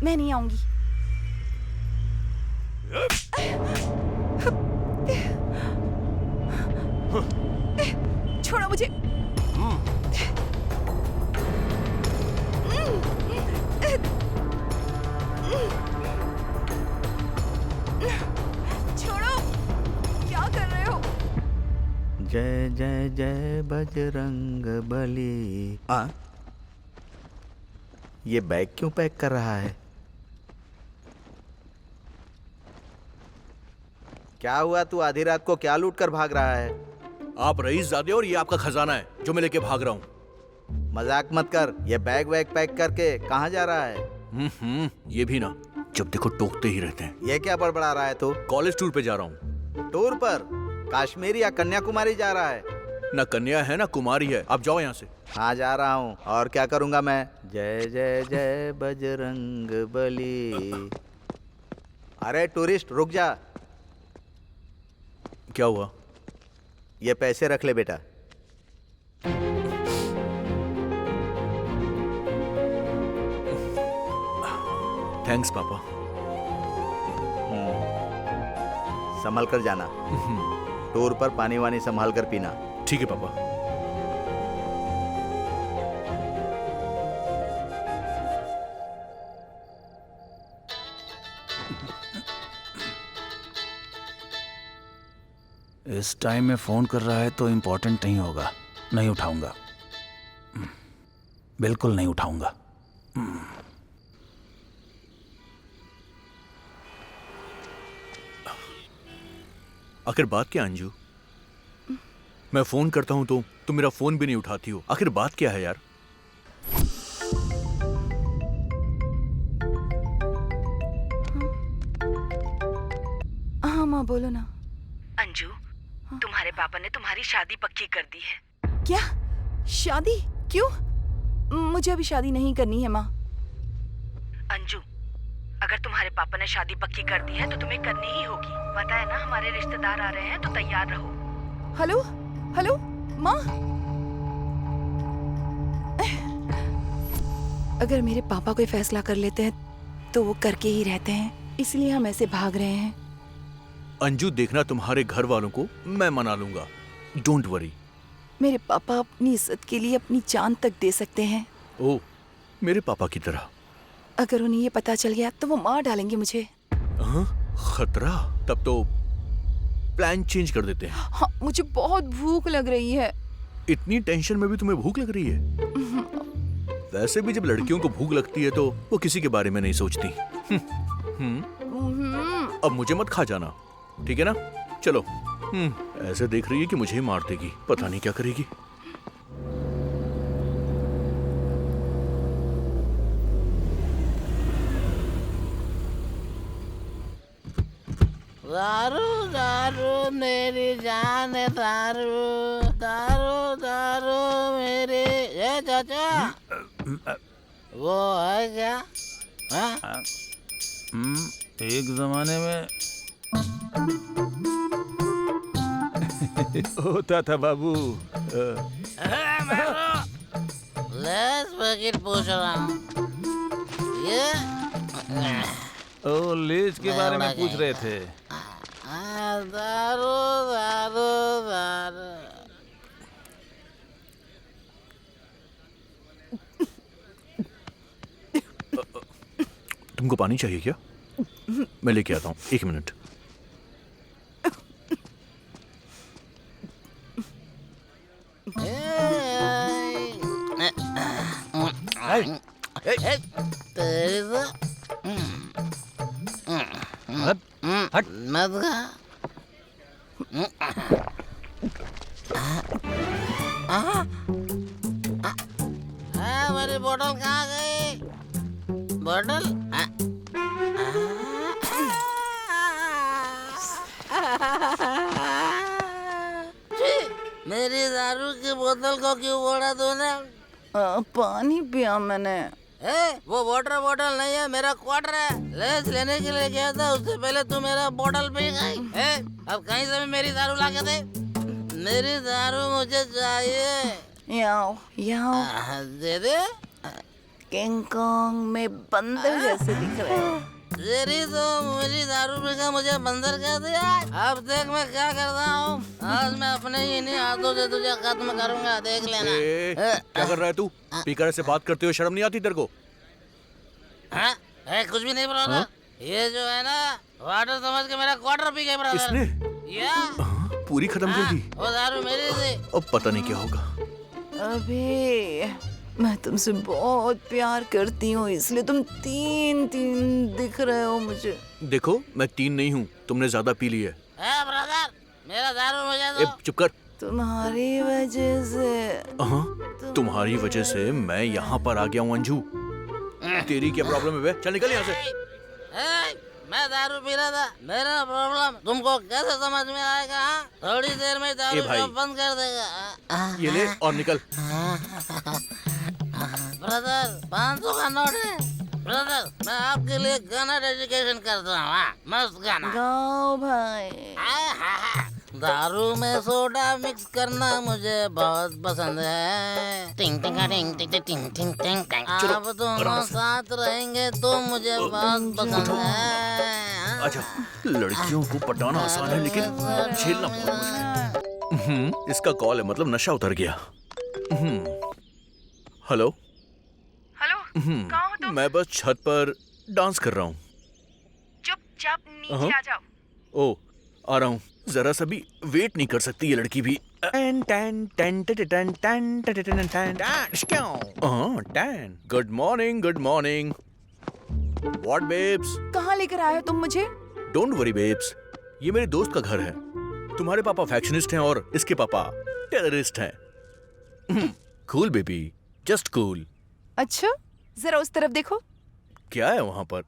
मैं नहीं आऊंगी। छोड़ो मुझे। छोड़ो, क्या कर रहे हो? जय जय जय बजरंग बली। ये बैग क्यों पैक कर रहा है? क्या हुआ? तू आधी रात को क्या लूट कर भाग रहा है? आप रईसजादे और ये आपका खजाना है जो मैं लेके भाग रहा हूँ। मजाक मत कर। ये बैग वैग पैक करके कहाँ जा रहा है? ये भी ना, जब देखो टोकते ही रहते हैं। ये क्या बड़बड़ा रहा है तू? कॉलेज टूर पे जा रहा हूँ। टूर पर? कश्मीर या कन्याकुमारी जा रहा है? ना कन्या है ना कुमारी है। आप जाओ यहाँ से। हाँ जा रहा हूँ। और क्या करूँगा मैं? जय जय जय बजरंग बली। अरे टूरिस्ट रुक जा। क्या हुआ? ये पैसे रख ले बेटा। थैंक्स पापा। संभल कर जाना। टूर पर पानी वानी संभाल कर पीना। ठीक है पापा। इस टाइम में फोन कर रहा है तो इम्पोर्टेंट नहीं होगा। नहीं उठाऊंगा, बिल्कुल नहीं उठाऊंगा। आखिर बात क्या अंजू? मैं फोन करता हूं तो तुम मेरा फोन भी नहीं उठाती हो। आखिर बात क्या है यार? हाँ माँ बोलो ना। अंजू, तुम्हारे पापा ने तुम्हारी शादी पक्की कर दी है। क्या? शादी? क्यों? मुझे अभी शादी नहीं करनी है माँ। अंजू, अगर तुम्हारे पापा ने शादी पक्की कर दी है तो तुम्हें करनी ही होगी। पता है ना, हमारे रिश्तेदार आ रहे हैं तो तैयार रहो। हेलो हेलो माँ। अगर मेरे पापा कोई फैसला कर लेते हैं तो वो करके ही रहते हैं, इसलिए हम ऐसे भाग रहे हैं। अंजू देखना, तुम्हारे घर वालों को मैं मना लूंगा। Don't worry. मेरे पापा अपनी इज्जत के लिए अपनी जान तक दे सकते हैं। ओ, मेरे पापा की तरह। अगर उन्हें ये पता चल गया तो वो मार डालेंगे मुझे। खतरा? तब तो प्लान चेंज कर देते हैं। हाँ, मुझे बहुत भूख लग रही है। इतनी टेंशन में भी तुम्हें भूख लग रही है? वैसे भी जब लड़कियों को भूख लगती है तो वो किसी के बारे में नहीं सोचती। अब मुझे मत खा जाना, ठीक है ना? चलो। ऐसे देख रही है कि मुझे ही मार देगी। पता नहीं क्या करेगी। दारू दारू मेरी जान है, दारू दारू दारू मेरी। ए चाचा, वो है क्या? एक जमाने में होता था बाबू। लेस पैकेट पूछ रहा हूँ। ये ओ, लेज के बारे में पूछ रहे थे। दारू दारू दारू। तुमको पानी चाहिए क्या? मैं लेके आता हूँ, 1 मिनट। मत खा। मेरी बोतल कहाँ गई? बोतल? मेरी दारू की बोतल को क्यों फोड़ा तूने? पानी पिया मैंने। वो वाटर बॉटल नहीं है, मेरा क्वार्टर है। लेस लेने के लिए गया था, उससे पहले तू मेरा बॉटल पी गई। अब कहीं से भी मेरी दारू ला के दे। मेरी दारू मुझे चाहिए। याओ याओ दे दे। किंग कॉन्ग में बंदर जैसे दिख रहे हो। तेरी तो मुझे दारू पीकर मुझे बंदर कह दिया। अब देख मैं क्या करता हूँ। आज मैं अपने ही इन्हीं हाथों से तुझे खत्म करूंगा, देख लेना। क्या कर रहा है तू? स्पीकर से बात करते हुए शर्म नहीं आती तेरे को? हाँ? कुछ भी नहीं ब्रदर। ये जो है ना वाटर समझ के मेरा क्वार्टर पी गए ब्रदर। इसने? या पूरी खत्म कर दी। वो दारू मेरी थी। अब पता नहीं क्या होगा। अबे मैं तुमसे बहुत प्यार करती हूँ, इसलिए तुम तीन दिख रहे हो मुझे। देखो मैं 3 नहीं हूँ, तुमने ज्यादा पी ली है। ब्रदर मेरा दारू मुझे दो। चुप कर। तुम्हारी वजह से। हाँ, तुम्हारी वजह से मैं यहाँ पर आ गया हूँ अंजू। तेरी क्या प्रॉब्लम है बे? चल निकल यहाँ से। मैं दारू पी रहा था, मेरा प्रॉब्लम तुमको कैसे समझ में आएगा? थोड़ी देर में दारू बंद कर देगा। ये ले और निकल। ब्रदर 500 का नोट है। ब्रदर मैं आपके लिए गाना डेडिकेशन करता हूँ। मस्त गाना गाओ भाई। दारू में सोडा मिक्स करना मुझे बहुत पसंद है। टिंग टिंग टिंग टिंग टिंग टिंग टिंग टिंग। आप दोनों साथ रहेंगे तो मुझे बहुत पसंद है। अच्छा, लड़कियों को पटाना आसान है लेकिन झेलना बहुत मुश्किल है। इसका कॉल है, मतलब नशा उतर गया। हेलो हेलो, कहाँ हो तुम? मैं बस छत पर डांस कर रहा हूँ। चुपचाप नीचे आ जाओ। ओ, आ रहा हूँ। जरा सा भी वेट नहीं कर सकती ये लड़की भी। Good morning, good morning. What babes? कहाँ लेकर आए हो तुम मुझे? डोंट वरी बेब्स, ये मेरे दोस्त का घर है। तुम्हारे पापा फैक्शनिस्ट हैं और इसके पापा टेररिस्ट हैं। Cool baby, just cool. अच्छा, जरा उस तरफ देखो। क्या है वहां पर?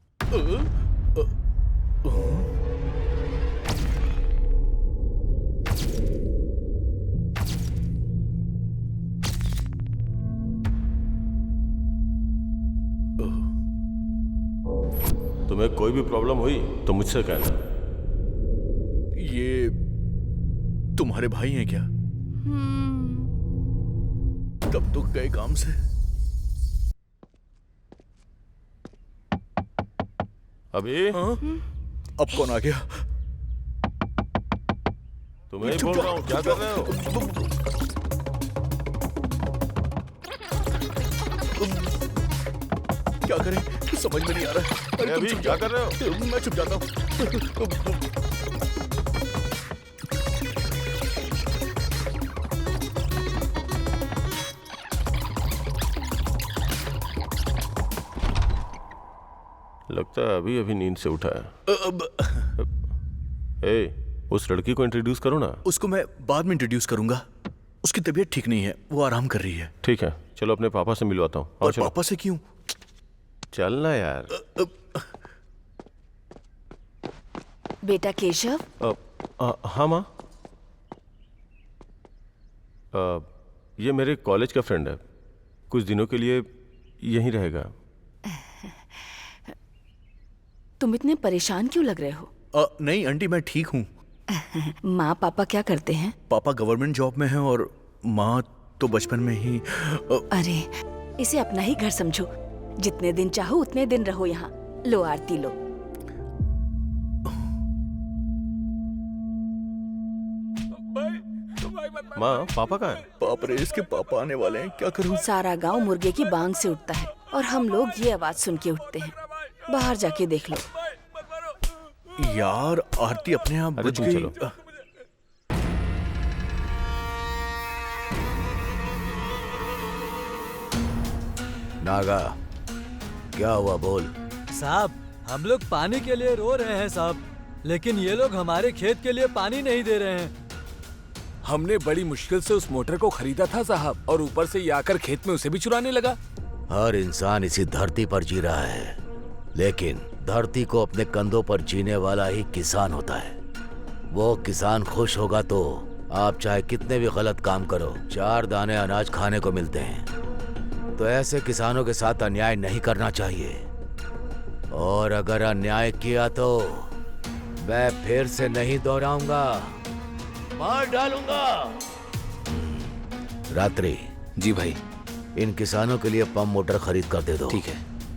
तुम्हें कोई भी प्रॉब्लम हुई तो मुझसे कहना। ये तुम्हारे भाई हैं क्या? तब तो गए काम से। अभी अब कौन आ गया? तुम्हें बोल रहा हूँ, क्या कर रहे हो? क्या करें समझ में नहीं आ रहा है। अरे अभी क्या कर रहे हो? मैं चुप जाता हूँ। लगता है अभी अभी नींद से उठा है। उस लड़की को इंट्रोड्यूस करो ना। उसको मैं बाद में इंट्रोड्यूस करूंगा। उसकी तबीयत ठीक नहीं है, वो आराम कर रही है। ठीक है, चलो अपने पापा से मिलवाता हूँ। और पापा से क्यों? चलना यार। बेटा केशव। हाँ माँ। ये मेरे कॉलेज का फ्रेंड है, कुछ दिनों के लिए यहीं रहेगा। तुम इतने परेशान क्यों लग रहे हो? नहीं आंटी, मैं ठीक हूँ। माँ पापा क्या करते हैं? पापा गवर्नमेंट जॉब में हैं और माँ तो बचपन में ही। अरे इसे अपना ही घर समझो, जितने दिन चाहो उतने दिन रहो यहाँ। लो आरती लो। माँ पापा कहाँ हैं? बाप रे, इसके पापा आने वाले हैं, क्या करूँ? सारा गांव मुर्गे की बांग से उठता है और हम लोग ये आवाज सुन के उठते हैं। बाहर जाके देख लो। यार आरती अपने आप बच गई। चलो। नागा, क्या हुआ बोल? साहब हम लोग पानी के लिए रो रहे हैं साहब, लेकिन ये लोग हमारे खेत के लिए पानी नहीं दे रहे हैं। हमने बड़ी मुश्किल से उस मोटर को खरीदा था साहब, और ऊपर से ये आकर खेत में उसे भी चुराने लगा। हर इंसान इसी धरती पर जी रहा है, लेकिन धरती को अपने कंधों पर जीने वाला ही किसान होता है। वो किसान खुश होगा तो आप चाहे कितने भी गलत काम करो, 4 दाने अनाज खाने को मिलते हैं। तो ऐसे किसानों के साथ अन्याय नहीं करना चाहिए, और अगर अन्याय किया तो मैं फिर से नहीं दोहराऊंगा, मार डालूंगा। रात्रि। जी भाई। इन किसानों के लिए पंप मोटर खरीद कर दे दो। ठीक है।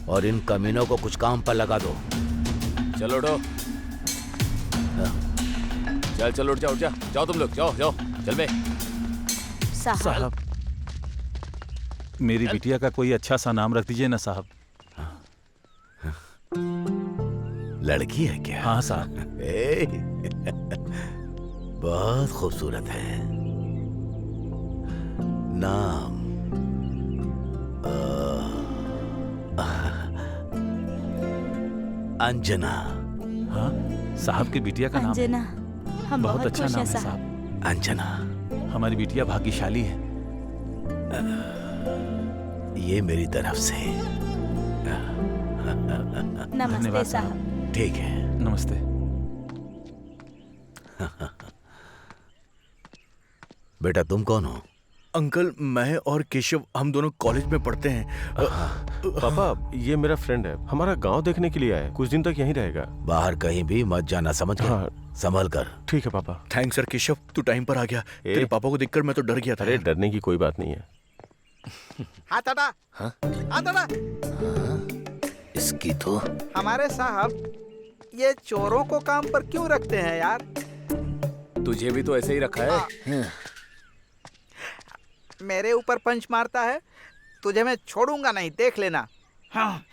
और इन कमीनों को कुछ काम पर लगा दो। चलो उठो। चल चल उठ जा जाओ तुम लोग, जाओ जाओ चल बे। साहब, मेरी बिटिया का कोई अच्छा सा नाम रख दीजिए ना साहब। लड़की है क्या? हाँ साहब। बहुत खूबसूरत है। नाम अंजना। हाँ साहब की बिटिया का नाम है। अंजना, हम बहुत अच्छा खुश नाम हैं है साहब। साहब। अंजना, हमारी बिटिया भाग्यशाली है। ये मेरी तरफ से। नमस्ते साहब। ठीक है। नमस्ते। बेटा तुम कौन हो? अंकल, मैं और केशव हम दोनों कॉलेज में पढ़ते हैं। पापा, ये मेरा फ्रेंड है, हमारा गांव देखने के लिए आया है, कुछ दिन तक यहीं रहेगा। बाहर कहीं भी मत जाना, समझ गया? हाँ। संभल कर। ठीक है पापा। थैंक्स सर केशव, तू टाइम पर आ गया। तेरे पापा को देखकर मैं तो डर गया था। अरे डरने की कोई बात नहीं है। हाथ हटा। हाथ हटा। इसकी तो हमारे साहब ये चोरों को काम पर क्यों रखते हैं यार? तुझे भी तो ऐसे ही रखा है। मेरे ऊपर पंच मारता है, तुझे मैं छोड़ूंगा नहीं, देख लेना। हाँ।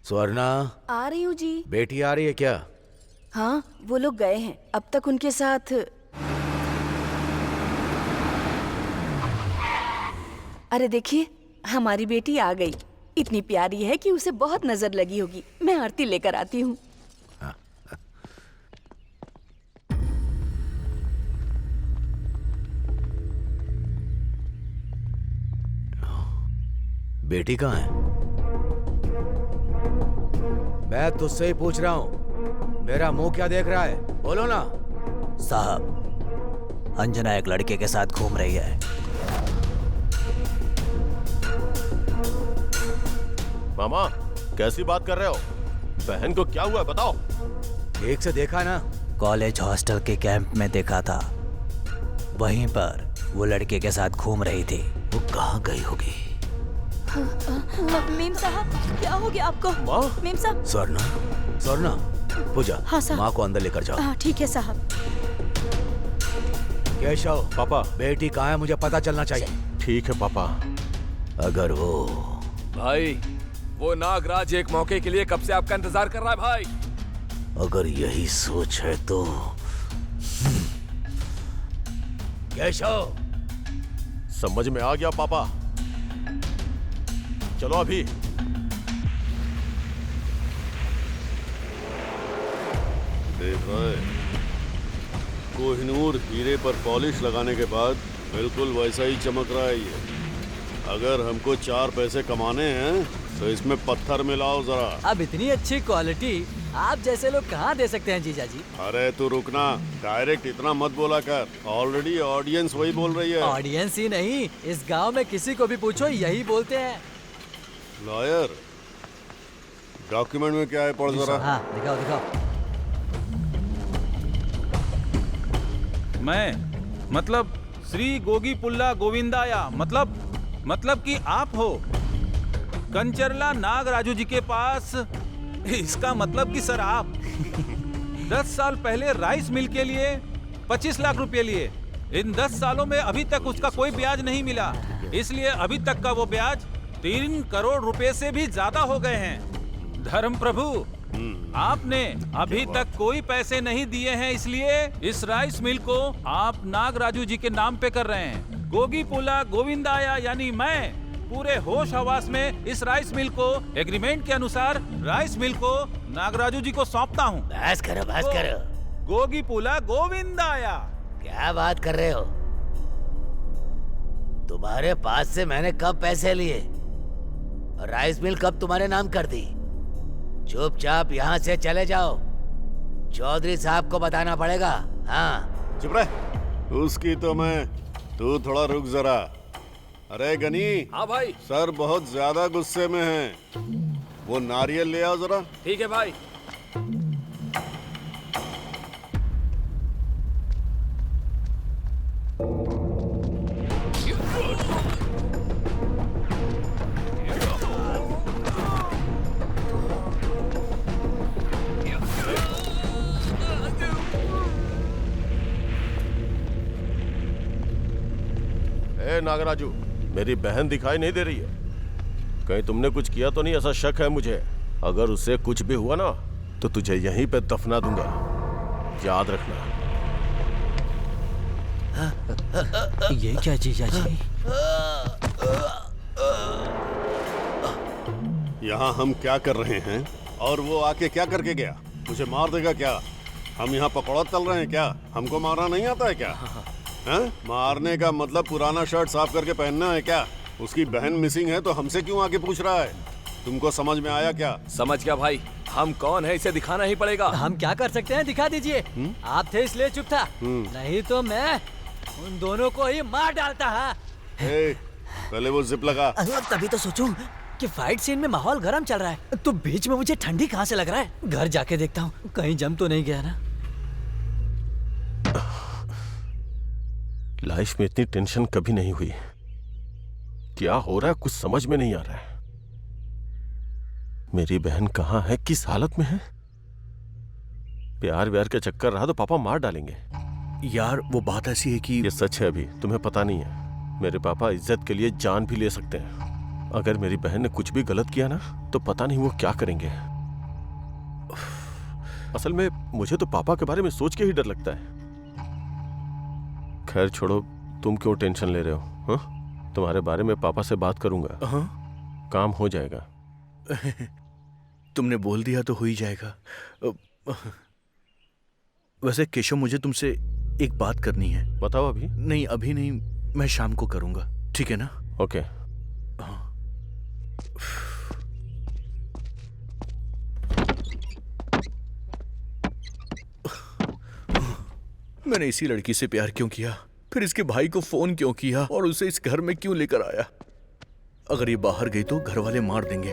स्वर्णा, आ रही हूँ जी। बेटी आ रही है क्या? हाँ, वो लोग गए हैं, अब तक उनके साथ। अरे देखिए, हमारी बेटी आ गई। इतनी प्यारी है कि उसे बहुत नजर लगी होगी। मैं आरती लेकर आती हूँ। बेटी कहाँ है? मैं तुझसे ही पूछ रहा हूँ, मेरा मुंह क्या देख रहा है? बोलो ना। साहब, अंजना एक लड़के के साथ घूम रही है। मामा, कैसी बात कर रहे हो? बहन को क्या हुआ बताओ। ठीक से देखा ना? कॉलेज हॉस्टल के कैंप में देखा था, वहीं पर वो लड़के के साथ घूम रही थी। वो कहाँ गई होगी? मीम साहब, क्या हो गया आपको? मीम साहब। स्वर्णा, स्वर्णा, पूजा। हाँ साहब। माँ को अंदर लेकर जाओ। हाँ ठीक है साहब। केशव, पापा, बेटी कहाँ है मुझे पता चलना चाहिए। ठीक है पापा। अगर वो भाई, वो नागराज एक मौके के लिए कब से आपका इंतजार कर रहा है भाई। अगर यही सोच है तो केशव। समझ में आ गया पापा, चलो अभी। देख रहा है, कोहिनूर हीरे पर पॉलिश लगाने के बाद बिल्कुल वैसा ही चमक रहा है ये। अगर हमको 4 पैसे कमाने हैं तो इसमें पत्थर मिलाओ जरा। अब इतनी अच्छी क्वालिटी आप जैसे लोग कहाँ दे सकते हैं जीजा जी? अरे तू रुकना, डायरेक्ट इतना मत बोला कर, ऑलरेडी ऑडियंस वही बोल रही है। ऑडियंस ही नहीं, इस गांव में किसी को भी पूछो यही बोलते हैं। लॉयर, डॉक्यूमेंट में क्या है पढ़ जरा। हाँ दिखाओ दिखाओ। मैं मतलब श्री गोगी पुल्ला गोविंदाया, मतलब कि आप हो कंचरला नागराजू जी के पास। इसका मतलब कि सर आप 10 साल पहले राइस मिल के लिए 25 लाख रुपए लिए। इन 10 सालों में अभी तक उसका कोई ब्याज नहीं मिला, इसलिए अभी तक का वो ब्याज 3 करोड़ रुपए से भी ज्यादा हो गए हैं। धर्म प्रभु, आपने अभी तक कोई पैसे नहीं दिए हैं, इसलिए इस राइस मिल को आप नागराजू जी के नाम पे कर रहे हैं। गोगी पुला गोविंदाया यानी मैं पूरे होश हवास में इस राइस मिल को एग्रीमेंट के अनुसार राइस मिल को नागराजू जी को सौंपता हूँ। बस करो, बस करो। गोगी पुला गोविंदाया। क्या बात कर रहे हो? तुम्हारे पास से मैंने कब पैसे लिए? राइस मिल कब तुम्हारे नाम कर दी? चुपचाप यहाँ से चले जाओ, चौधरी साहब को बताना पड़ेगा। हाँ चुप रह। उसकी तो मैं, तू थोड़ा रुक जरा। अरे गनी। हाँ भाई। सर बहुत ज्यादा गुस्से में हैं। वो नारियल ले आओ जरा। ठीक है भाई। ए नागराजू, मेरी बहन दिखाई नहीं दे रही है। कहीं तुमने कुछ किया तो नहीं? ऐसा शक है मुझे। अगर उससे कुछ भी हुआ ना तो तुझे यहीं पे दफना दूंगा, याद रखना। ये क्या जीजा जी? यहाँ हम क्या कर रहे हैं और वो आके क्या करके गया? मुझे मार देगा क्या? हम यहाँ पकौड़ा तल रहे हैं क्या? हमको मारना नहीं आता है क्या? हैं? मारने का मतलब पुराना शर्ट साफ करके पहनना है क्या? उसकी बहन मिसिंग है तो हमसे क्यों आके पूछ रहा है? तुमको समझ में आया क्या? समझ गया भाई। हम कौन है इसे दिखाना ही पड़ेगा। हम क्या कर सकते हैं? दिखा दीजिए। आप थे इसलिए चुप था, नहीं तो मैं उन दोनों को ही मार डालता है। पहले वो जिप लगा। तभी तो सोचूं कि फाइट सीन में माहौल गर्म चल रहा है तो बीच में मुझे ठंडी कहाँ से लग रहा है। घर जाके देखता हूँ कहीं जम तो नहीं गया ना। लाइफ में इतनी टेंशन कभी नहीं हुई। क्या हो रहा है कुछ समझ में नहीं आ रहा है। मेरी बहन कहाँ है, किस हालत में है? प्यार व्यार का चक्कर रहा तो पापा मार डालेंगे। यार वो बात ऐसी है कि ये सच है, अभी तुम्हें पता नहीं है। मेरे पापा इज्जत के लिए जान भी ले सकते हैं। अगर मेरी बहन ने कुछ भी गलत किया ना तो पता नहीं वो क्या करेंगे। असल में मुझे तो पापा के बारे में सोच के ही डर लगता है। खैर छोड़ो, तुम क्यों टेंशन ले रहे हो? हाँ, तुम्हारे बारे में पापा से बात करूंगा। काम हो जाएगा। तुमने बोल दिया तो हो ही जाएगा। वैसे केशव, मुझे तुमसे एक बात करनी है। बताओ। अभी नहीं, अभी नहीं, मैं शाम को करूंगा, ठीक है ना? ओके। मैंने इसी लड़की से प्यार क्यों किया, फिर इसके भाई को फोन क्यों किया और उसे इस घर में क्यों लेकर आया? अगर ये बाहर गई तो घर वाले मार देंगे।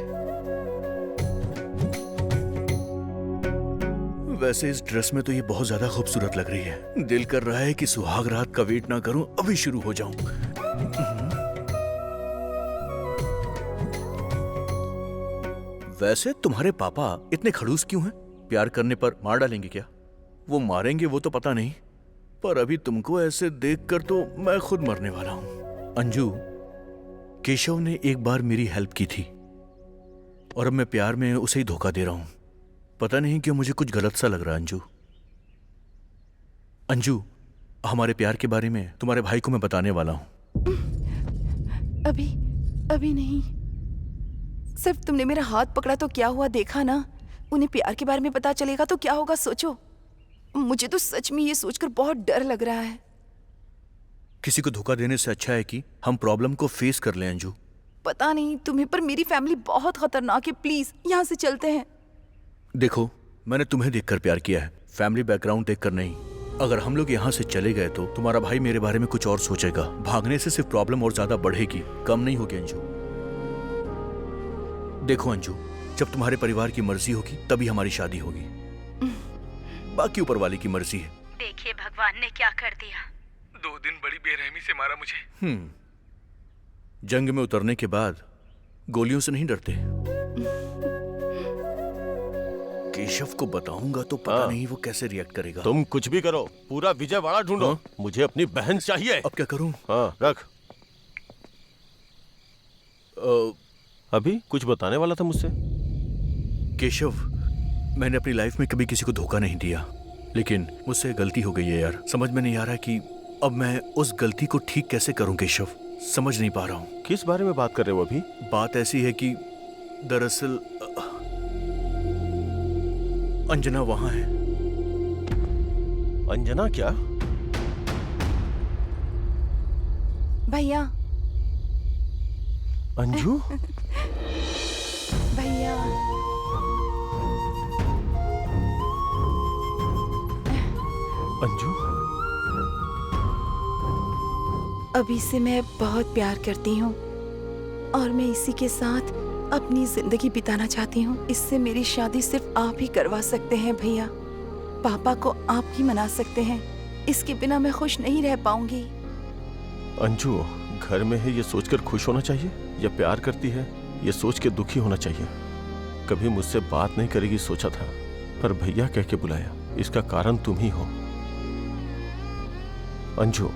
वैसे इस ड्रेस में तो ये बहुत ज्यादा खूबसूरत लग रही है। दिल कर रहा है कि सुहाग रात का वेट ना करूं, अभी शुरू हो जाऊं। वैसे तुम्हारे पापा इतने खड़ूस क्यों हैं? प्यार करने पर मार डालेंगे क्या? वो मारेंगे वो तो पता नहीं, पर अभी तुमको ऐसे देखकर तो मैं खुद मरने वाला हूं। अंजू, केशव ने एक बार मेरी हेल्प की थी और अब मैं प्यार में उसे ही धोखा दे रहा हूं। पता नहीं क्यों मुझे कुछ गलत सा लग रहा है। अंजू, अंजू, हमारे प्यार के बारे में तुम्हारे भाई को मैं बताने वाला हूं। अभी नहीं। सिर्फ तुमने मेरा हाथ पकड़ा तो क्या हुआ, देखा ना? उन्हें प्यार के बारे में पता चलेगा तो क्या होगा, सोचो। मुझे तो सच में ये सोचकर बहुत डर लग रहा है। किसी को धोखा देने से अच्छा है कि हम प्रॉब्लम को फेस कर लें। अंजू, पता नहीं तुम्हें, पर मेरी फैमिली बहुत खतरनाक है। प्लीज यहाँ से चलते हैं। देखो, मैंने तुम्हें देखकर प्यार किया है, फैमिली बैकग्राउंड देखकर नहीं। अगर हम लोग यहाँ से चले गए तो तुम्हारा भाई मेरे बारे में कुछ और सोचेगा। भागने से सिर्फ प्रॉब्लम और ज्यादा बढ़ेगी, कम नहीं होगी। अंजू देखो अंजू, जब तुम्हारे परिवार की मर्जी होगी तभी हमारी शादी होगी, बाकी ऊपर वाले की मर्जी है। देखिए भगवान ने क्या कर दिया। 2 दिन बड़ी बेरहमी से मारा मुझे। जंग में उतरने के बाद गोलियों से नहीं डरते। केशव को बताऊंगा तो पता नहीं वो कैसे रिएक्ट करेगा। तुम कुछ भी करो, पूरा विजयवाड़ा ढूंढो। मुझे अपनी बहन चाहिए। अब क्या करूं? हाँ, रख। अभी कुछ बताने वाला था मुझसे। केशव, मैंने अपनी लाइफ में कभी किसी को धोखा नहीं दिया, लेकिन मुझसे गलती हो गई है यार। समझ में नहीं आ रहा कि अब मैं उस गलती को ठीक कैसे करूं। केशव, समझ नहीं पा रहा हूं। किस बारे में बात कर रहे हो अभी? बात ऐसी है कि दरअसल अंजना वहां है। अंजना क्या? भैया। अंजू? भैया। अंजू? अभी से मैं बहुत प्यार करती हूँ और मैं इसी के साथ अपनी जिंदगी बिताना चाहती हूँ। इससे मेरी शादी सिर्फ आप ही करवा सकते हैं भैया। पापा को आप ही मना सकते हैं। इसके बिना मैं खुश नहीं रह पाऊंगी। अंजू, घर में है ये सोचकर खुश होना चाहिए या प्यार करती है ये सोच के दुखी होना चाहिए? कभी मुझसे बात नहीं करेगी सोचा था, पर भैया कह के बुलाया। इसका कारण तुम ही हो। अंजू,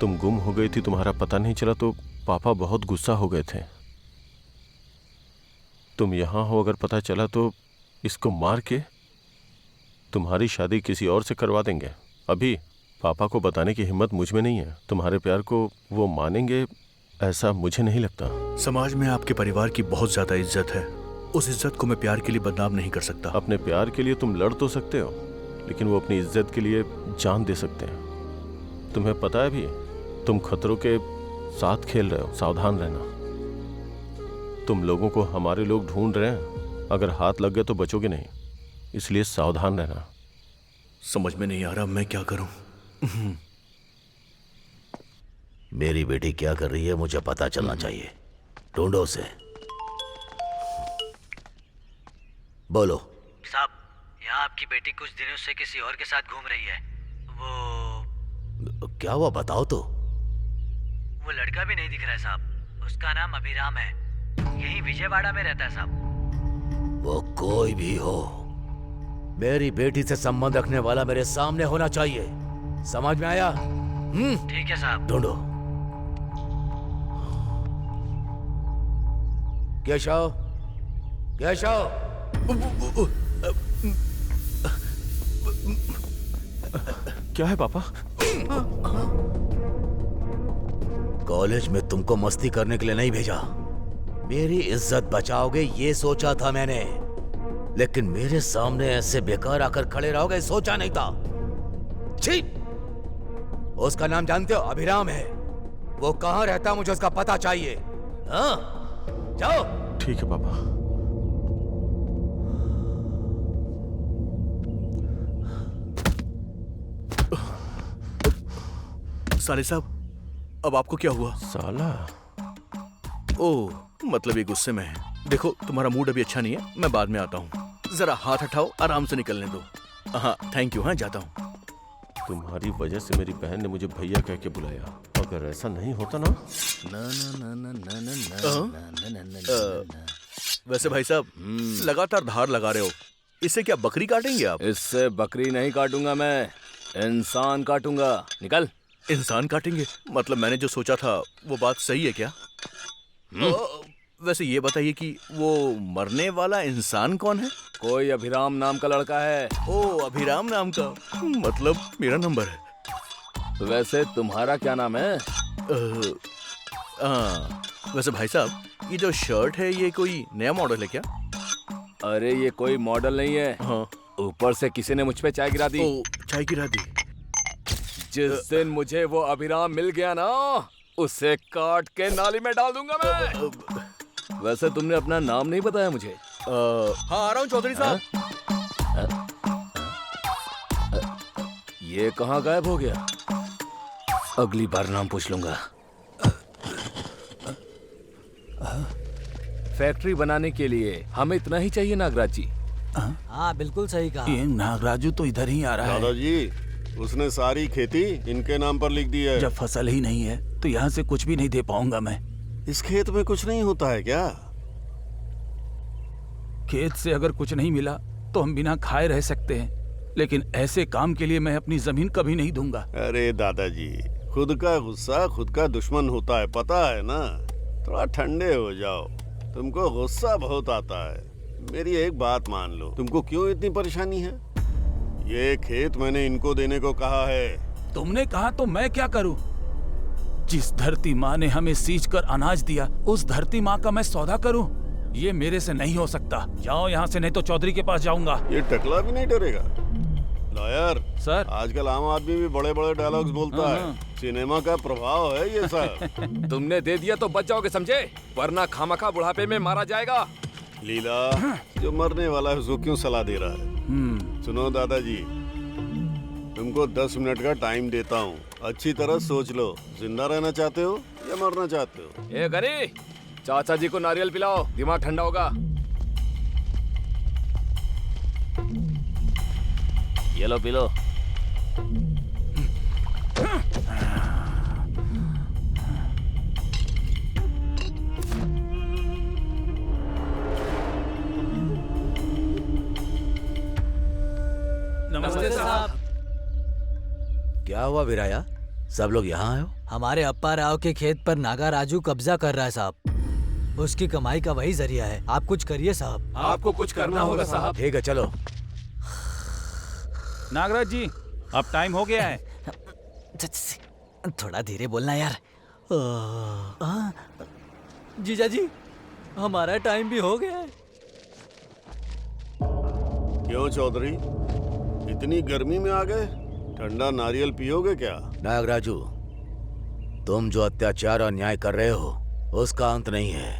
तुम गुम हो गई थी, तुम्हारा पता नहीं चला तो पापा बहुत गुस्सा हो गए थे। तुम यहाँ हो, अगर पता चला तो इसको मार के तुम्हारी शादी किसी और से करवा देंगे। अभी पापा को बताने की हिम्मत मुझ में नहीं है। तुम्हारे प्यार को वो मानेंगे ऐसा मुझे नहीं लगता। समाज में आपके परिवार की बहुत ज्यादा इज्जत है। उस इज्जत को मैं प्यार के लिए बदनाम नहीं कर सकता। अपने प्यार के लिए तुम लड़ तो सकते हो, लेकिन वो अपनी इज्जत के लिए जान दे सकते हैं। तुम्हें पता है भी, तुम खतरों के साथ खेल रहे हो। सावधान रहना। तुम लोगों को हमारे लोग ढूंढ रहे हैं, अगर हाथ लग गए तो बचोगे नहीं, इसलिए सावधान रहना। समझ में नहीं आ रहा मैं क्या करूं। मेरी बेटी क्या कर रही है मुझे पता चलना चाहिए। ढूंढो उसे। बोलो। साहब, यहाँ आपकी बेटी कुछ दिनों से किसी और के साथ घूम रही है। वो क्या हुआ बताओ तो। वो लड़का भी नहीं दिख रहा है साहब। उसका नाम अभिराम है, यहीं विजयवाड़ा में रहता है साहब। वो कोई भी हो, मेरी बेटी से संबंध रखने वाला मेरे सामने होना चाहिए। समझ में आया? ठीक है साहब। ढूंढो। केशव, केशव। क्या है पापा? कॉलेज में तुमको मस्ती करने के लिए नहीं भेजा। मेरी इज्जत बचाओगे ये सोचा था मैंने, लेकिन मेरे सामने ऐसे बेकार आकर खड़े रहोगे सोचा नहीं था। छी! उसका नाम जानते हो? अभिराम है। वो कहाँ रहता मुझे उसका पता चाहिए। हाँ, जाओ। ठीक है पापा। साले साहब, अब आपको क्या हुआ? साला? ओह, मतलब ये गुस्से में है। देखो, तुम्हारा मूड अभी अच्छा नहीं है, मैं बाद में आता हूँ। जरा हाथ हटाओ, आराम से निकलने दो। हाँ, थैंक यू। हाँ, जाता हूँ। तुम्हारी वजह से मेरी बहन ने मुझे भैया कह के बुलाया। अगर ऐसा नहीं होता ना। वैसे भाई साहब, लगातार धार लगा रहे हो, इससे क्या बकरी काटेंगे आप? इससे बकरी नहीं काटूंगा मैं, इंसान काटूंगा। निकल। इंसान काटेंगे? मतलब मैंने जो सोचा था वो बात सही है क्या? वैसे ये बताइए कि वो मरने वाला इंसान कौन है? कोई अभिराम नाम का लड़का है। ओह, अभिराम नाम का? मतलब मेरा नंबर है। वैसे तुम्हारा क्या नाम है? वैसे भाई साहब, ये जो शर्ट है ये कोई नया मॉडल है क्या? अरे ये कोई मॉडल नहीं है। हाँ। ऊपर से किसी ने मुझ पे चाय गिरा दी। चाय गिरा दी? जिस दिन मुझे वो अभिराम मिल गया ना, उसे काट के नाली में डाल दूंगा मैं। वैसे तुमने अपना नाम नहीं बताया मुझे। हाँ, आ रहा हूँ चौधरी साहब। ये कहाँ गायब हो गया? अगली बार नाम पूछ लूंगा। फैक्ट्री बनाने के लिए हमें इतना ही चाहिए नागराज जी। हाँ, बिल्कुल सही कहा। ये नागराजू तो इधर ही आ रहा है। दादाजी, उसने सारी खेती इनके नाम पर लिख दी है। जब फसल ही नहीं है तो यहाँ से कुछ भी नहीं दे पाऊंगा मैं। इस खेत में कुछ नहीं होता है क्या? खेत से अगर कुछ नहीं मिला तो हम बिना खाए रह सकते हैं, लेकिन ऐसे काम के लिए मैं अपनी जमीन कभी नहीं दूंगा। अरे दादाजी, खुद का गुस्सा खुद का दुश्मन होता है, पता है ना। थोड़ा ठंडे हो जाओ, तुमको गुस्सा बहुत आता है। मेरी एक बात मान लो, तुमको क्यों इतनी परेशानी है? ये खेत मैंने इनको देने को कहा है। तुमने कहा तो मैं क्या करूं? जिस धरती माँ ने हमें सींच कर अनाज दिया, उस धरती माँ का मैं सौदा करूं? ये मेरे से नहीं हो सकता। जाओ यहाँ से, नहीं तो चौधरी के पास जाऊंगा। ये टकला भी नहीं डरेगा? लॉयर सर, आजकल आम आदमी भी बड़े बड़े डायलॉग्स बोलता है। सिनेमा का प्रभाव है ये सब। तुमने दे दिया तो बच जाओगे, समझे? वरना खामखा बुढ़ापे में मारा जाएगा। लीला, जो मरने वाला है उसको क्यों सलाह दे रहा है? सुनो दादाजी, तुमको 10 मिनट का टाइम देता हूँ। अच्छी तरह सोच लो, जिंदा रहना चाहते हो या मरना चाहते हो? ए गनी, चाचा जी को नारियल पिलाओ, दिमाग ठंडा होगा। ये लो पी लो। नमस्ते साहब। क्या हुआ वीराया? सब लोग यहाँ आए हो? हमारे अप्पा राव के खेत पर नागा राजू कब्जा कर रहा है साहब। उसकी कमाई का वही जरिया है। आप कुछ करिए साहब। आपको कुछ करना होगा साहब। ठीक है चलो। नागराज जी, अब टाइम हो गया है। थोड़ा धीरे बोलना यार। जीजा जी, हमारा टाइम भी हो गया है। क्यों चौधरी, इतनी गर्मी में आ गए? ठंडा नारियल पियोगे क्या? नागराजू, तुम जो अत्याचार और अन्याय कर रहे हो उसका अंत नहीं है।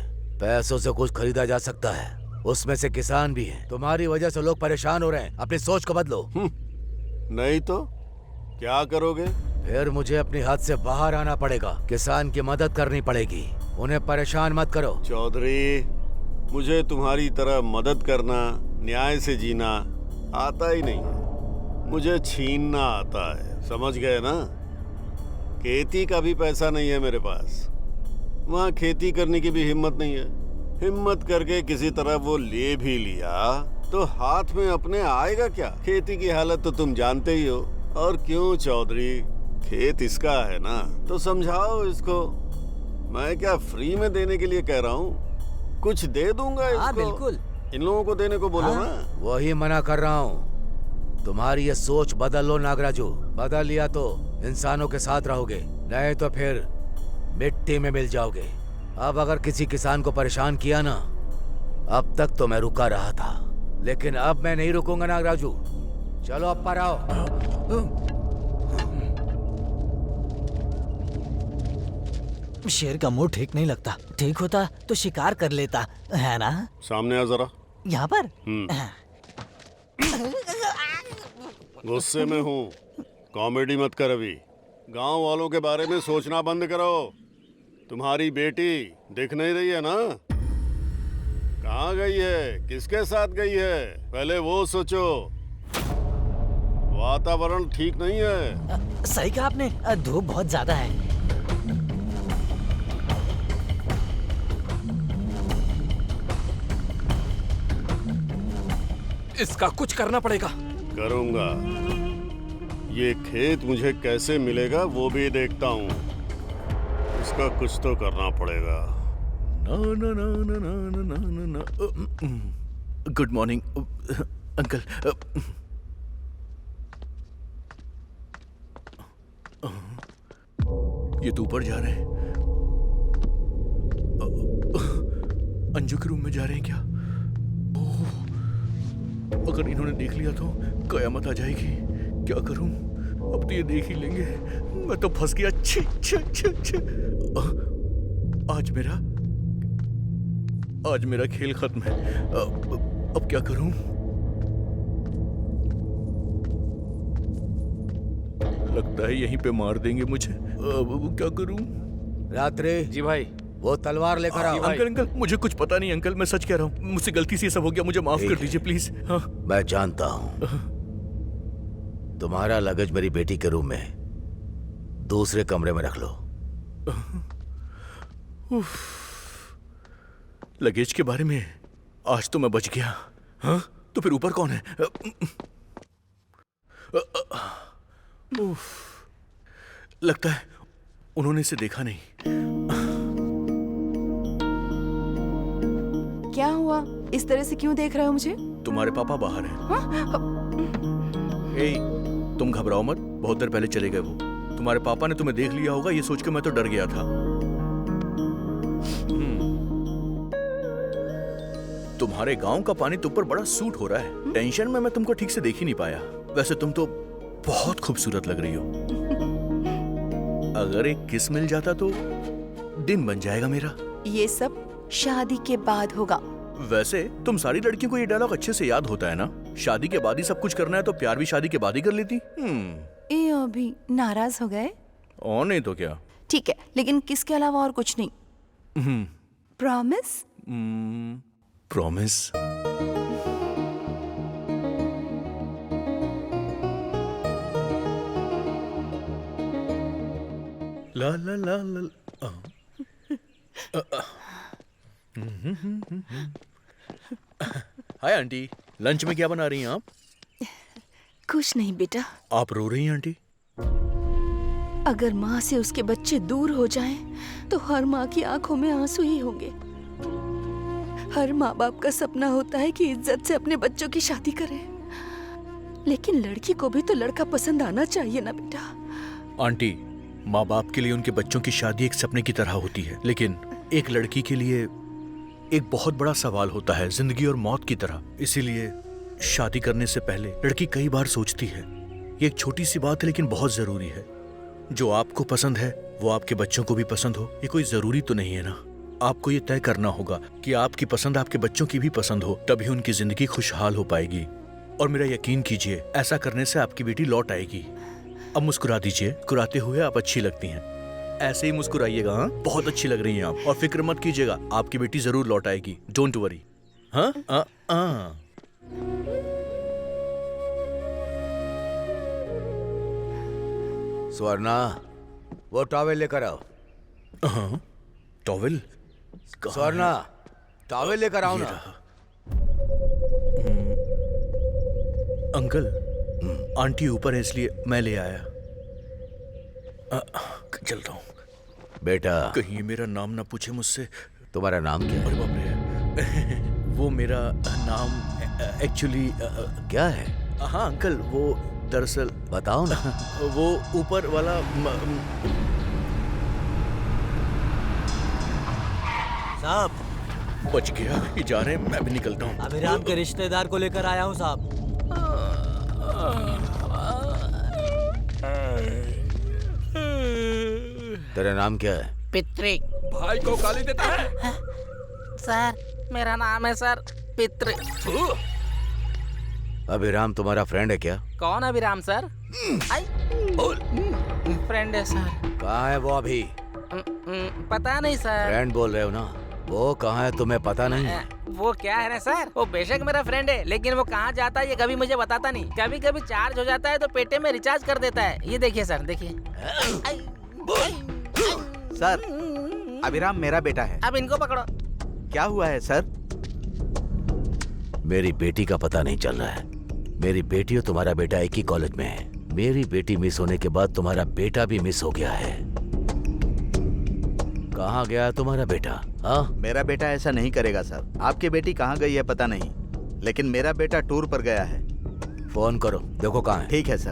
पैसों से कुछ खरीदा जा सकता है, उसमें से किसान भी हैं। तुम्हारी वजह से लोग परेशान हो रहे हैं। अपनी सोच को बदलो। नहीं तो क्या करोगे? फिर मुझे अपनी हद से बाहर आना पड़ेगा। किसान की मदद करनी पड़ेगी। उन्हें परेशान मत करो। चौधरी, मुझे तुम्हारी तरह मदद करना, न्याय से जीना आता ही नहीं है। मुझे छीनना आता है, समझ गए ना? खेती का भी पैसा नहीं है मेरे पास। वहाँ खेती करने की भी हिम्मत नहीं है। हिम्मत करके किसी तरह वो ले भी लिया तो हाथ में अपने आएगा क्या? खेती की हालत तो तुम जानते ही हो। और क्यों चौधरी, खेत इसका है ना, तो समझाओ इसको। मैं क्या फ्री में देने के लिए कह रहा हूँ, कुछ दे दूंगा इसको। बिल्कुल। इन लोगों को देने को बोलो ना। वही मना कर रहा हूँ। तुम्हारी ये सोच बदल लो नागराजू। बदल लिया तो इंसानों के साथ रहोगे, नहीं तो फिर मिट्टी में मिल जाओगे। अब अगर किसी किसान को परेशान किया ना, अब तक तो मैं रुका रहा था, लेकिन अब मैं नहीं रुकूंगा नागराजू। चलो अप्पा राव। शेर का मुंह ठीक नहीं लगता। ठीक होता तो शिकार कर लेता है ना। सामने आ जरा। यहाँ पर। गुस्से में हूँ, कॉमेडी मत कर अभी। गांव वालों के बारे में सोचना बंद करो। तुम्हारी बेटी दिख नहीं रही है ना? कहाँ गई है, किसके साथ गई है, पहले वो सोचो। वातावरण ठीक नहीं है। सही कहा आपने, धूप बहुत ज्यादा है। इसका कुछ करना पड़ेगा। करूंगा। ये खेत मुझे कैसे मिलेगा वो भी देखता हूँ। इसका कुछ तो करना पड़ेगा। ना ना ना ना ना ना ना ना। Good morning uncle. ये तो ऊपर जा रहे हैं। अंजू के रूम में जा रहे हैं क्या? अगर इन्होंने देख लिया तो कयामत आ जाएगी। क्या करूं? अब तो ये देख ही लेंगे। मैं तो फंस गया। छी छी छी छी। आज मेरा खेल खत्म है। अब क्या करूं? लगता है यहीं पे मार देंगे मुझे। अब क्या करूं? रात्रि। जी भाई। वो तलवार लेकर आओ। अंकल मुझे कुछ पता नहीं अंकल, मैं सच कह रहा हूँ। मुझसे गलती से सब हो गया, मुझे माफ कर दीजिए प्लीज। हाँ। मैं जानता हूँ तुम्हारा लगेज मेरी बेटी के रूम में दूसरे कमरे में रख लो। लगेज के बारे में आज तो मैं बच गया। हाँ तो फिर ऊपर कौन है? लगता है उन्होंने इसे देखा नहीं। क्या हुआ? इस तरह से क्यों देख रहे हो मुझे? तुम्हारे पापा बाहर हैं। ए, तुम घबराओ मत, बहुत देर पहले चले गए वो। तुम्हारे पापा ने तुम्हें देख लिया होगा, ये सोच के मैं तो डर गया था। तुम्हारे गांव का पानी तुम पर बड़ा सूट हो रहा है। टेंशन में मैं तुमको ठीक से देख ही नहीं पाया। वैसे तुम तो बहुत खूबसूरत लग रही हो। अगर एक किस मिल जाता तो दिन बन जाएगा मेरा। ये सब शादी के बाद होगा। वैसे तुम सारी लड़कियों को ये डायलॉग अच्छे से याद होता है ना? शादी के बाद ही सब कुछ करना है तो प्यार भी शादी के बाद ही कर लेती। ये अभी नाराज हो गए? और नहीं तो क्या। ठीक है, लेकिन किसके अलावा और कुछ नहीं। प्रॉमिस? प्रॉमिस। ला ला ला ला हाय आंटी, लंच में क्या बना रही हैं आप? कुछ नहीं बेटा। आप रो रही हैं आंटी? अगर माँ से उसके बच्चे दूर हो जाएं, तो हर माँ की आंखों में आंसू ही होंगे। हर माँ बाप का सपना होता है कि इज्जत से अपने बच्चों की शादी करें, लेकिन लड़की को भी तो लड़का पसंद आना चाहिए ना बेटा। आंटी, माँ बाप के लिए उनके बच्चों की शादी एक सपने की तरह होती है, लेकिन एक लड़की के लिए एक बहुत बड़ा सवाल होता है, जिंदगी और मौत की तरह। इसीलिए शादी करने से पहले लड़की कई बार सोचती है। ये एक छोटी सी बात है, लेकिन बहुत जरूरी है। जो आपको पसंद है वो आपके बच्चों को भी पसंद हो, ये कोई जरूरी तो नहीं है ना। आपको ये तय करना होगा कि आपकी पसंद आपके बच्चों की भी पसंद हो, तभी उनकी जिंदगी खुशहाल हो पाएगी। और मेरा यकीन कीजिए, ऐसा करने से आपकी बेटी लौट आएगी। अब मुस्कुरा दीजिए, मुस्कुराते हुए आप अच्छी लगती हैं। ऐसे ही मुस्कुराइएगा। हाँ, बहुत अच्छी लग रही हैं आप। और फिक्र मत कीजिएगा, आपकी बेटी जरूर लौट आएगी। Don't worry. हाँ स्वर्णा, वो टॉवेल लेकर आओ। हाँ, टॉवेल? स्वर्णा, टॉवेल लेकर आओ ना। अंकल, आंटी ऊपर है इसलिए मैं ले आया। चलता हूँ। बेटा, कहीं ये मेरा नाम ना पूछे मुझसे। तुम्हारा नाम क्या है? अरे बाप रे, वो मेरा नाम एक्चुअली क्या है? हाँ अंकल, वो दरअसल बताओ ना। वो ऊपर वाला साहब बच गया। ये जा रहे हैं, मैं भी निकलता हूँ। अभिराम के रिश्तेदार को लेकर आया हूँ साहब। तेरा नाम क्या है? पितृ। भाई को गाली देता है? सर मेरा नाम है सर पितृ। अभिराम तुम्हारा फ्रेंड है क्या? कौन अभिराम सर? फ्रेंड है सर। कहाँ है वो अभी? पता नहीं सर। फ्रेंड बोल रहे हो ना, वो कहाँ है तुम्हें पता नहीं? वो क्या है ना सर, वो बेशक मेरा फ्रेंड है, लेकिन वो कहाँ जाता है ये कभी मुझे बताता नहीं। कभी कभी चार्ज हो जाता है तो पेटे में रिचार्ज कर देता है। ये देखिए सर, देखिए। सर, अभिराम मेरा बेटा है। अब इनको पकड़ो। क्या हुआ है सर? मेरी बेटी का पता नहीं चल रहा है। मेरी बेटी और तुम्हारा बेटा एक ही कॉलेज में है। मेरी बेटी मिस होने के बाद तुम्हारा बेटा भी मिस हो गया है। कहाँ गया तुम्हारा बेटा? हाँ, मेरा बेटा ऐसा नहीं करेगा सर। आपकी बेटी कहाँ गई है पता नहीं, लेकिन मेरा बेटा टूर पर गया है। फोन करो, देखो कहाँ है। ठीक है सर।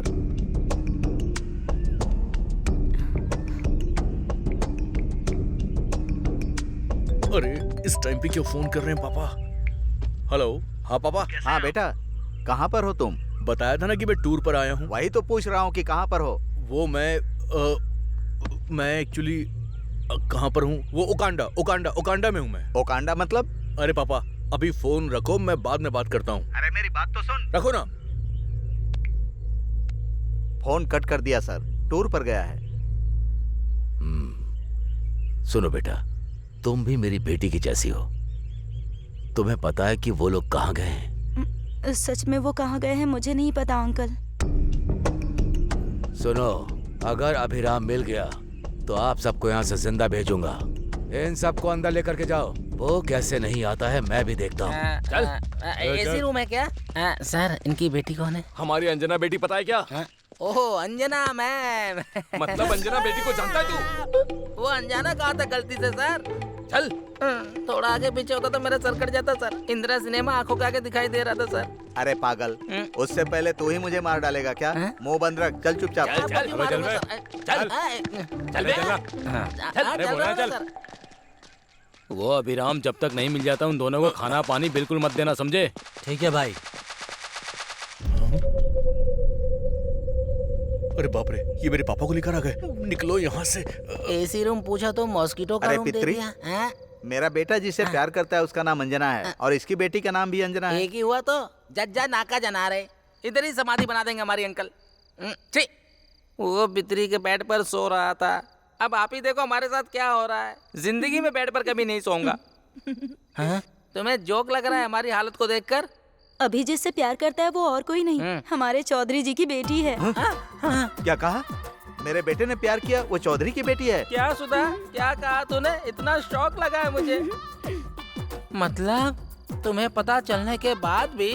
अरे इस टाइम पे क्यों फोन कर रहे हैं पापा? हेलो। हाँ पापा। हाँ बेटा, कहाँ पर हो तुम? बताया था ना कि मैं टूर पर आया हूँ। वही तो पूछ रहा हूँ कि कहाँ पर हो। वो मैं एक्चुअली कहाँ पर हूँ? वो ओकांडा में हूँ मैं। ओकांडा मतलब? अरे पापा अभी फोन रखो, मैं बाद में बात करता हूँ। अरे मेरी बात तो सुन। रखो ना। फोन कट कर दिया सर, टूर पर गया है। सुनो बेटा, तुम भी मेरी बेटी की जैसी हो। तुम्हें पता है कि वो लोग कहाँ गए हैं? सच में वो कहाँ गए हैं मुझे नहीं पता अंकल। सुनो, अगर अभिराम मिल गया तो आप सबको यहाँ से जिंदा भेजूंगा। इन सबको अंदर लेकर के जाओ। वो कैसे नहीं आता है मैं भी देखता हूँ। चल। एसी रूम है क्या? सर इनकी बेटी कौन है? हमारी अंजना बेटी पता है क्या? ओहो अंजना मैम। मतलब अंजना बेटी को जानता है तू? वो अनजाना कहा था गलती से सर। चल। थोड़ा आगे पीछे होता तो मेरा सर कट जाता सर। इंदिरा सिनेमा आंखों के आगे दिखाई दे रहा था सर। अरे पागल, उससे पहले तू ही मुझे मार डालेगा क्या? मुंह बंद रख, चल चुपचाप। वो अभिराम जब तक नहीं मिल जाता उन दोनों को खाना पानी बिल्कुल मत देना, समझे? ठीक है भाई। अरे बाप रे, ये मेरे पापा को लेकर आ गए। निकलो यहाँ से। एसी रूम पूछा तो मॉस्किटो का अरे रूम दे पितरी, दिया। मेरा बेटा जिसे प्यार करता है उसका नाम अंजना है और इसकी बेटी का नाम भी अंजना है। एक ही हुआ तो जज्जा नाका जना रहे। इधर ही समाधि बना देंगे हमारी अंकल। ठीक। वो बित्री के बेड पर सो रहा था। अब आप ही देखो हमारे साथ क्या हो रहा है। जिंदगी में बेड पर कभी नहीं सोऊंगा। हाँ? तुम्हें जोक लग रहा है हमारी हालत को देखकर? अभी जिससे प्यार करता है वो और कोई नहीं, हमारे चौधरी जी की बेटी है। क्या कहा? मेरे बेटे ने प्यार किया, वो चौधरी की बेटी है? क्या सुधा, क्या कहा तूने? इतना शौक लगा है मुझे। मतलब तुम्हें पता चलने के बाद भी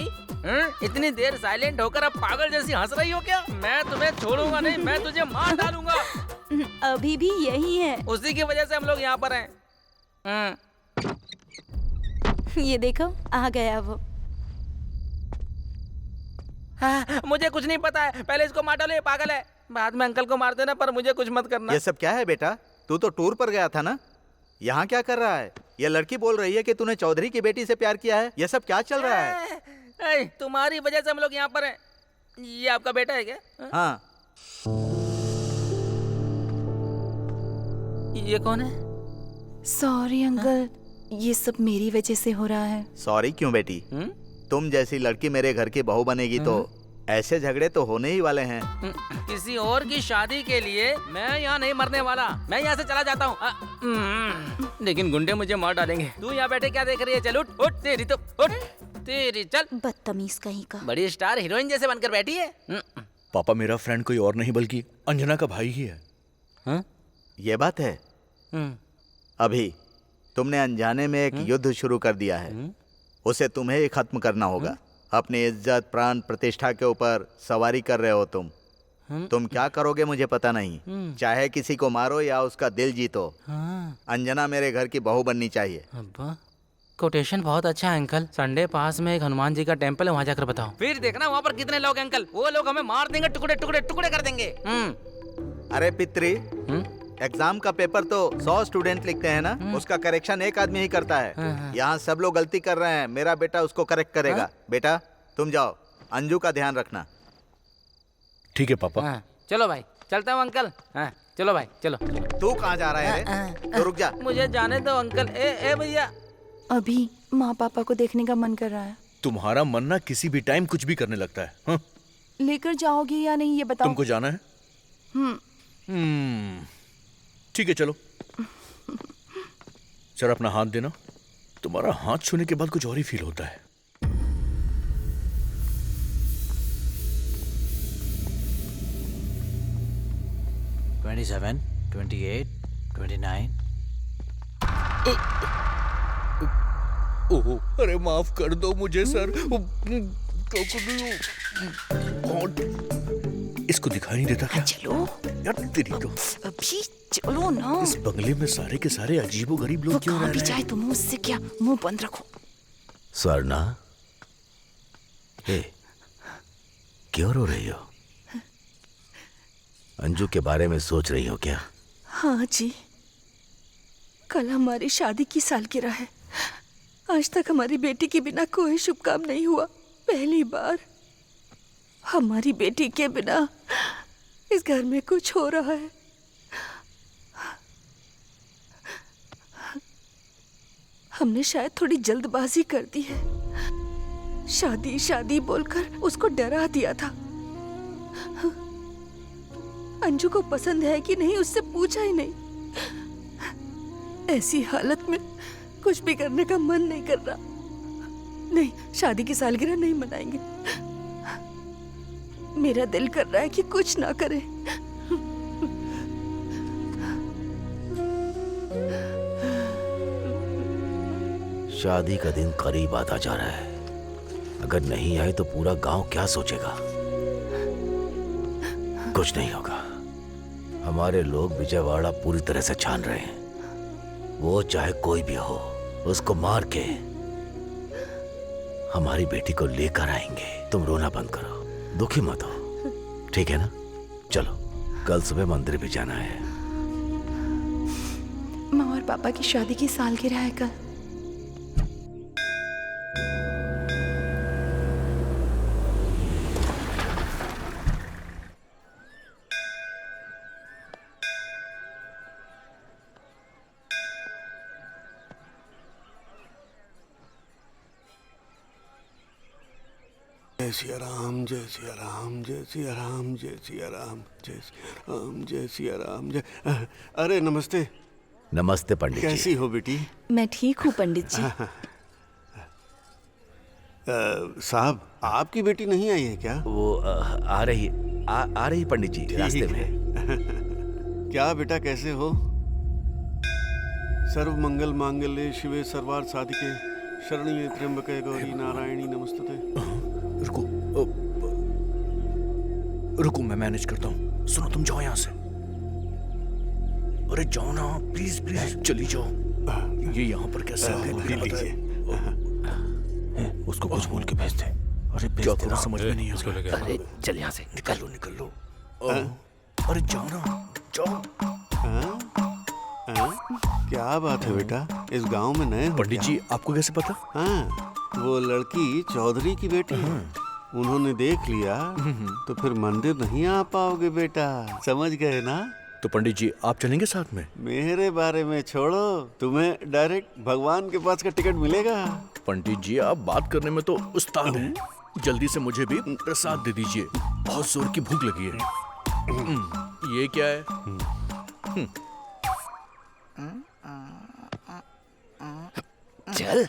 इतनी देर साइलेंट होकर अब पागल जैसी हंस रही हो क्या? मैं तुम्हें छोड़ूंगा नहीं, मैं तुझे मार डालूंगा। अभी भी यही है। उसी की वजह से हम लोग यहाँ पर हैं। ये देखो आ गया वो। हाँ, मुझे कुछ नहीं पता है। पहले इसको मार डालो, ये पागल है। बाद में अंकल को मार देना, पर मुझे कुछ मत करना। ये सब क्या है बेटा? तू तो टूर पर गया था ना, यहाँ क्या कर रहा है? ये लड़की बोल रही है कि तूने चौधरी की बेटी से प्यार किया है। ये सब क्या चल रहा है? तुम्हारी वजह से हम लोग यहाँ पर हैं। ये आपका बेटा है क्या? हाँ। ये कौन है? सॉरी अंकल, ये सब मेरी वजह से हो रहा है। सॉरी क्यों बेटी? तुम जैसी लड़की मेरे घर की बहू बनेगी तो ऐसे झगड़े तो होने ही वाले हैं। किसी और की शादी के लिए मैं यहाँ नहीं मरने वाला। मैं यहाँ से चला जाता हूँ। लेकिन गुंडे मुझे मार डालेंगे। तू यहाँ बैठे क्या देख रही है? चल उठ उठ, तेरी तो उठ, तेरी चल। बदतमीज कहीं का। बड़ी स्टार हीरोइन जैसे बनकर बैठी है। पापा मेरा फ्रेंड कोई और नहीं बल्कि अंजना का भाई ही है। हाँ? ये बात है। अभी तुमने अनजाने में एक युद्ध शुरू कर दिया है, उसे तुम्हें ही खत्म करना होगा। अपनी इज्जत, प्राण, प्रतिष्ठा के ऊपर सवारी कर रहे हो तुम। तुम क्या करोगे मुझे पता नहीं। चाहे किसी को मारो या उसका दिल जीतो, अंजना मेरे घर की बहू बननी चाहिए। कोटेशन बहुत अच्छा है अंकल। संडे पास में एक हनुमान जी का टेम्पल है, वहाँ जाकर बताओ। फिर देखना वहाँ पर कितने लोग हैं अंकल। वो लोग हमें मार देंगे, टुकड़े टुकड़े टुकड़े कर देंगे। अरे पित्री, एग्जाम का पेपर तो 100 स्टूडेंट लिखते हैं ना, उसका करेक्शन एक आदमी ही करता है। यहाँ सब लोग गलती कर रहे हैं, मेरा बेटा उसको करेक्ट करेगा। बेटा तुम जाओ, अंजू का ध्यान रखना। ठीक है पापा। चलो भाई, चलता हूँ अंकल। चलो भाई चलो। तू कहाँ जा रहा है? तो रुक जा। मुझे जाने दो अंकल। ए भैया, अभी माँ पापा को देखने का मन कर रहा है। तुम्हारा मन ना किसी भी टाइम कुछ भी करने लगता है। लेकर जाओगे या नहीं ये बताओ। तुमको जाना है? ठीक है चलो। सर अपना हाथ देना। तुम्हारा हाथ छूने के बाद कुछ और ही फील होता है। $27, $28, $29। ओह, अरे माफ कर दो मुझे सर। इसको दिखाई नहीं देता क्या? चलो यार तेरी तो। अभी चलो ना। इस बंगले में सारे के सारे अजीबो गरीब लोग क्यों रह रहे हैं? चाहे तुम मुझसे क्या, मुंह बंद रखो। स्वर्णा, क्यों रो रही हो? अंजू के बारे में सोच रही हो क्या? हाँ जी, कल हमारी शादी की सालगिरह है। आज तक हमारी बेटी के बिना कोई शुभ काम नहीं हुआ। पहली बार हमारी बेटी के बिना इस घर में कुछ हो रहा है। हमने शायद थोड़ी जल्दबाजी कर दी है। शादी शादी बोलकर उसको डरा दिया था। अंजू को पसंद है कि नहीं उससे पूछा ही नहीं। ऐसी हालत में कुछ भी करने का मन नहीं कर रहा। नहीं, शादी की सालगिरह नहीं मनाएंगे। मेरा दिल कर रहा है कि कुछ ना करे। शादी का दिन करीब आता जा रहा है। अगर नहीं आए तो पूरा गांव क्या सोचेगा? कुछ नहीं होगा। हमारे लोग विजयवाड़ा पूरी तरह से छान रहे हैं। वो चाहे कोई भी हो, उसको मार के हमारी बेटी को लेकर आएंगे। तुम रोना बंद करो, दुखी मत हो, ठीक है ना? चलो, कल सुबह मंदिर भी जाना है। माँ और पापा की शादी की सालगिरह है कल। सिया राम, जय सिया राम, जय सिया राम, जय सिया राम, जय सिया राम, जय सिया राम, जय। अरे नमस्ते। नमस्ते पंडित जी। कैसी हो बेटी? मैं ठीक हूँ पंडित जी। साहब, आपकी बेटी नहीं आई है क्या? वो आ रही पंडित जी रास्ते में। क्या बेटा, कैसे हो? सर्व मंगल मांगल्ये शिवे सर्वार्थ साधिके शरण्ये त्र्यंबके गौरी नारायणी नमस्तुते। रुको मैं मैनेज करता हूँ। सुनो, तुम जाओ यहाँ से। अरे जाओ ना, प्लीज प्लीज चली जाओ। ये यहाँ पर कैसे लीजिए। उसको कुछ बोल के भेज दे। अरे क्या करूँ समझ में नहीं आ रहा। अरे चल यहाँ से, निकल लो। अरे जाओ ना, जाओ। क्या बात है बेटा, इस गांव में नए हो? पंडित जी आपको कैसे पता? हाँ, वो लड़की चौधरी की बेटी है। उन्होंने देख लिया तो फिर मंदिर नहीं आ पाओगे बेटा, समझ गए ना? तो पंडित जी आप चलेंगे साथ में? मेरे बारे में छोड़ो, तुम्हें डायरेक्ट भगवान के पास का टिकट मिलेगा। पंडित जी आप बात करने में तो उस्ताद हैं। जल्दी से मुझे भी प्रसाद दे दीजिए, बहुत जोर की भूख लगी है। ये क्या है? चल।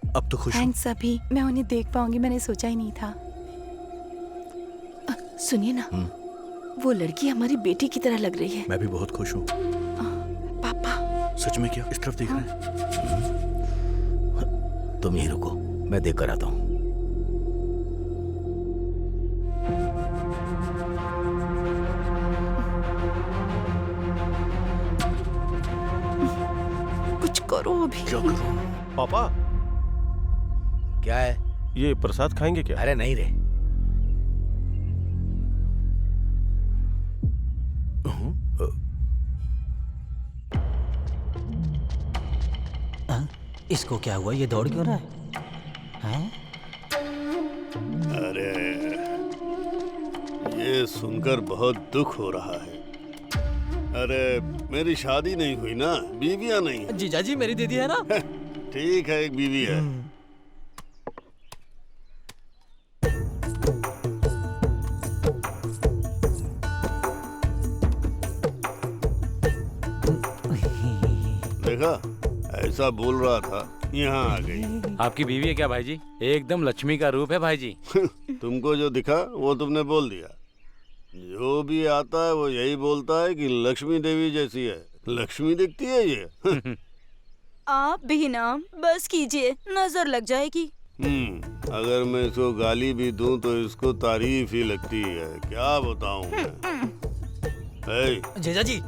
अब तो खुश हूँ। थैंक्स अभी, मैं उन्हें देख पाऊंगी, मैंने सोचा ही नहीं था। सुनिए ना, वो लड़की हमारी बेटी की तरह लग रही है। मैं भी बहुत खुश हूँ। पापा सच में क्या? इस तरफ देख रहे हैं? तुम यहीं रुको, मैं देख कर आता हूँ। कुछ करो अभी। क्या करूँ? पापा, क्या है? ये प्रसाद खाएंगे क्या? अरे नहीं रे। इसको क्या हुआ? ये दौड़ क्यों रहा है? अरे ये सुनकर बहुत दुख हो रहा है। अरे मेरी शादी नहीं हुई ना, बीवियां नहीं है। जीजा जी मेरी दीदी है ना? ठीक है, एक बीवी है। देखा, ऐसा बोल रहा था, यहाँ आ गई। आपकी बीवी है क्या भाई जी? एकदम लक्ष्मी का रूप है भाई जी। तुमको जो दिखा वो तुमने बोल दिया। जो भी आता है वो यही बोलता है कि लक्ष्मी देवी जैसी है। लक्ष्मी दिखती है ये। आप भी ना बस कीजिए, नजर लग जाएगी। अगर मैं इसको गाली भी दूं तो इसको तारीफ ही लगती है। क्या बताऊं मैं? जीजा जी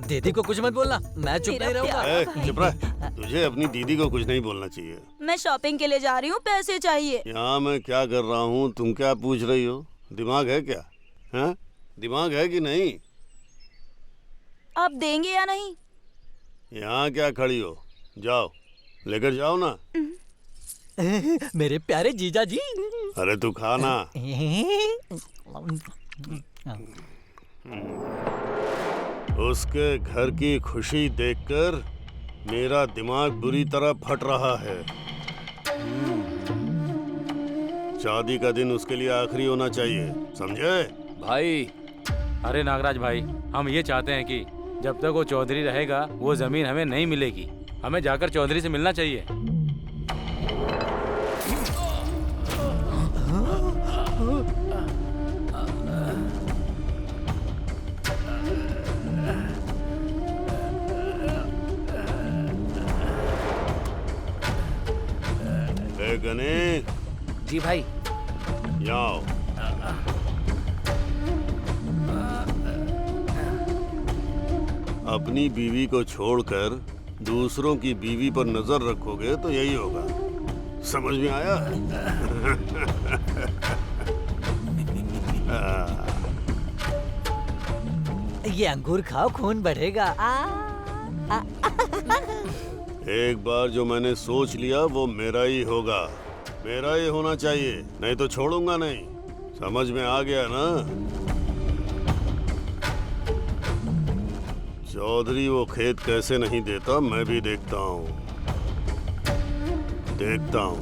दीदी को कुछ मत बोलना, मैं चुप नहीं रहूंगा। चुप रह। तुझे अपनी दीदी को कुछ नहीं बोलना चाहिए। मैं शॉपिंग के लिए जा रही हूँ, पैसे चाहिए। यहाँ मैं क्या कर रहा हूँ, तुम क्या पूछ रही हो? दिमाग है क्या? हाँ, दिमाग है कि नहीं? आप देंगे या नहीं? यहाँ क्या खड़ी हो? जाओ, लेकर जाओ ना। मेरे प्यारे जीजा जी। अरे तू खाना। उसके घर की खुशी देखकर मेरा दिमाग बुरी तरह फट रहा है। शादी का दिन उसके लिए आखिरी होना चाहिए, समझे? भाई, अरे नागराज भाई, हम ये चाहते हैं कि जब तक वो चौधरी रहेगा वो जमीन हमें नहीं मिलेगी। हमें जाकर चौधरी से मिलना चाहिए। गणेश जी भाई। यहाँ आओ। अपनी बीवी को छोड़कर दूसरों की बीवी पर नजर रखोगे तो यही होगा, समझ में आया? ये अंगूर खाओ, खून बढ़ेगा। एक बार जो मैंने सोच लिया वो मेरा ही होगा, मेरा ही होना चाहिए, नहीं तो छोड़ूंगा नहीं। समझ में आ गया ना? चौधरी वो खेत कैसे नहीं देता मैं भी देखता हूँ। देखता हूँ।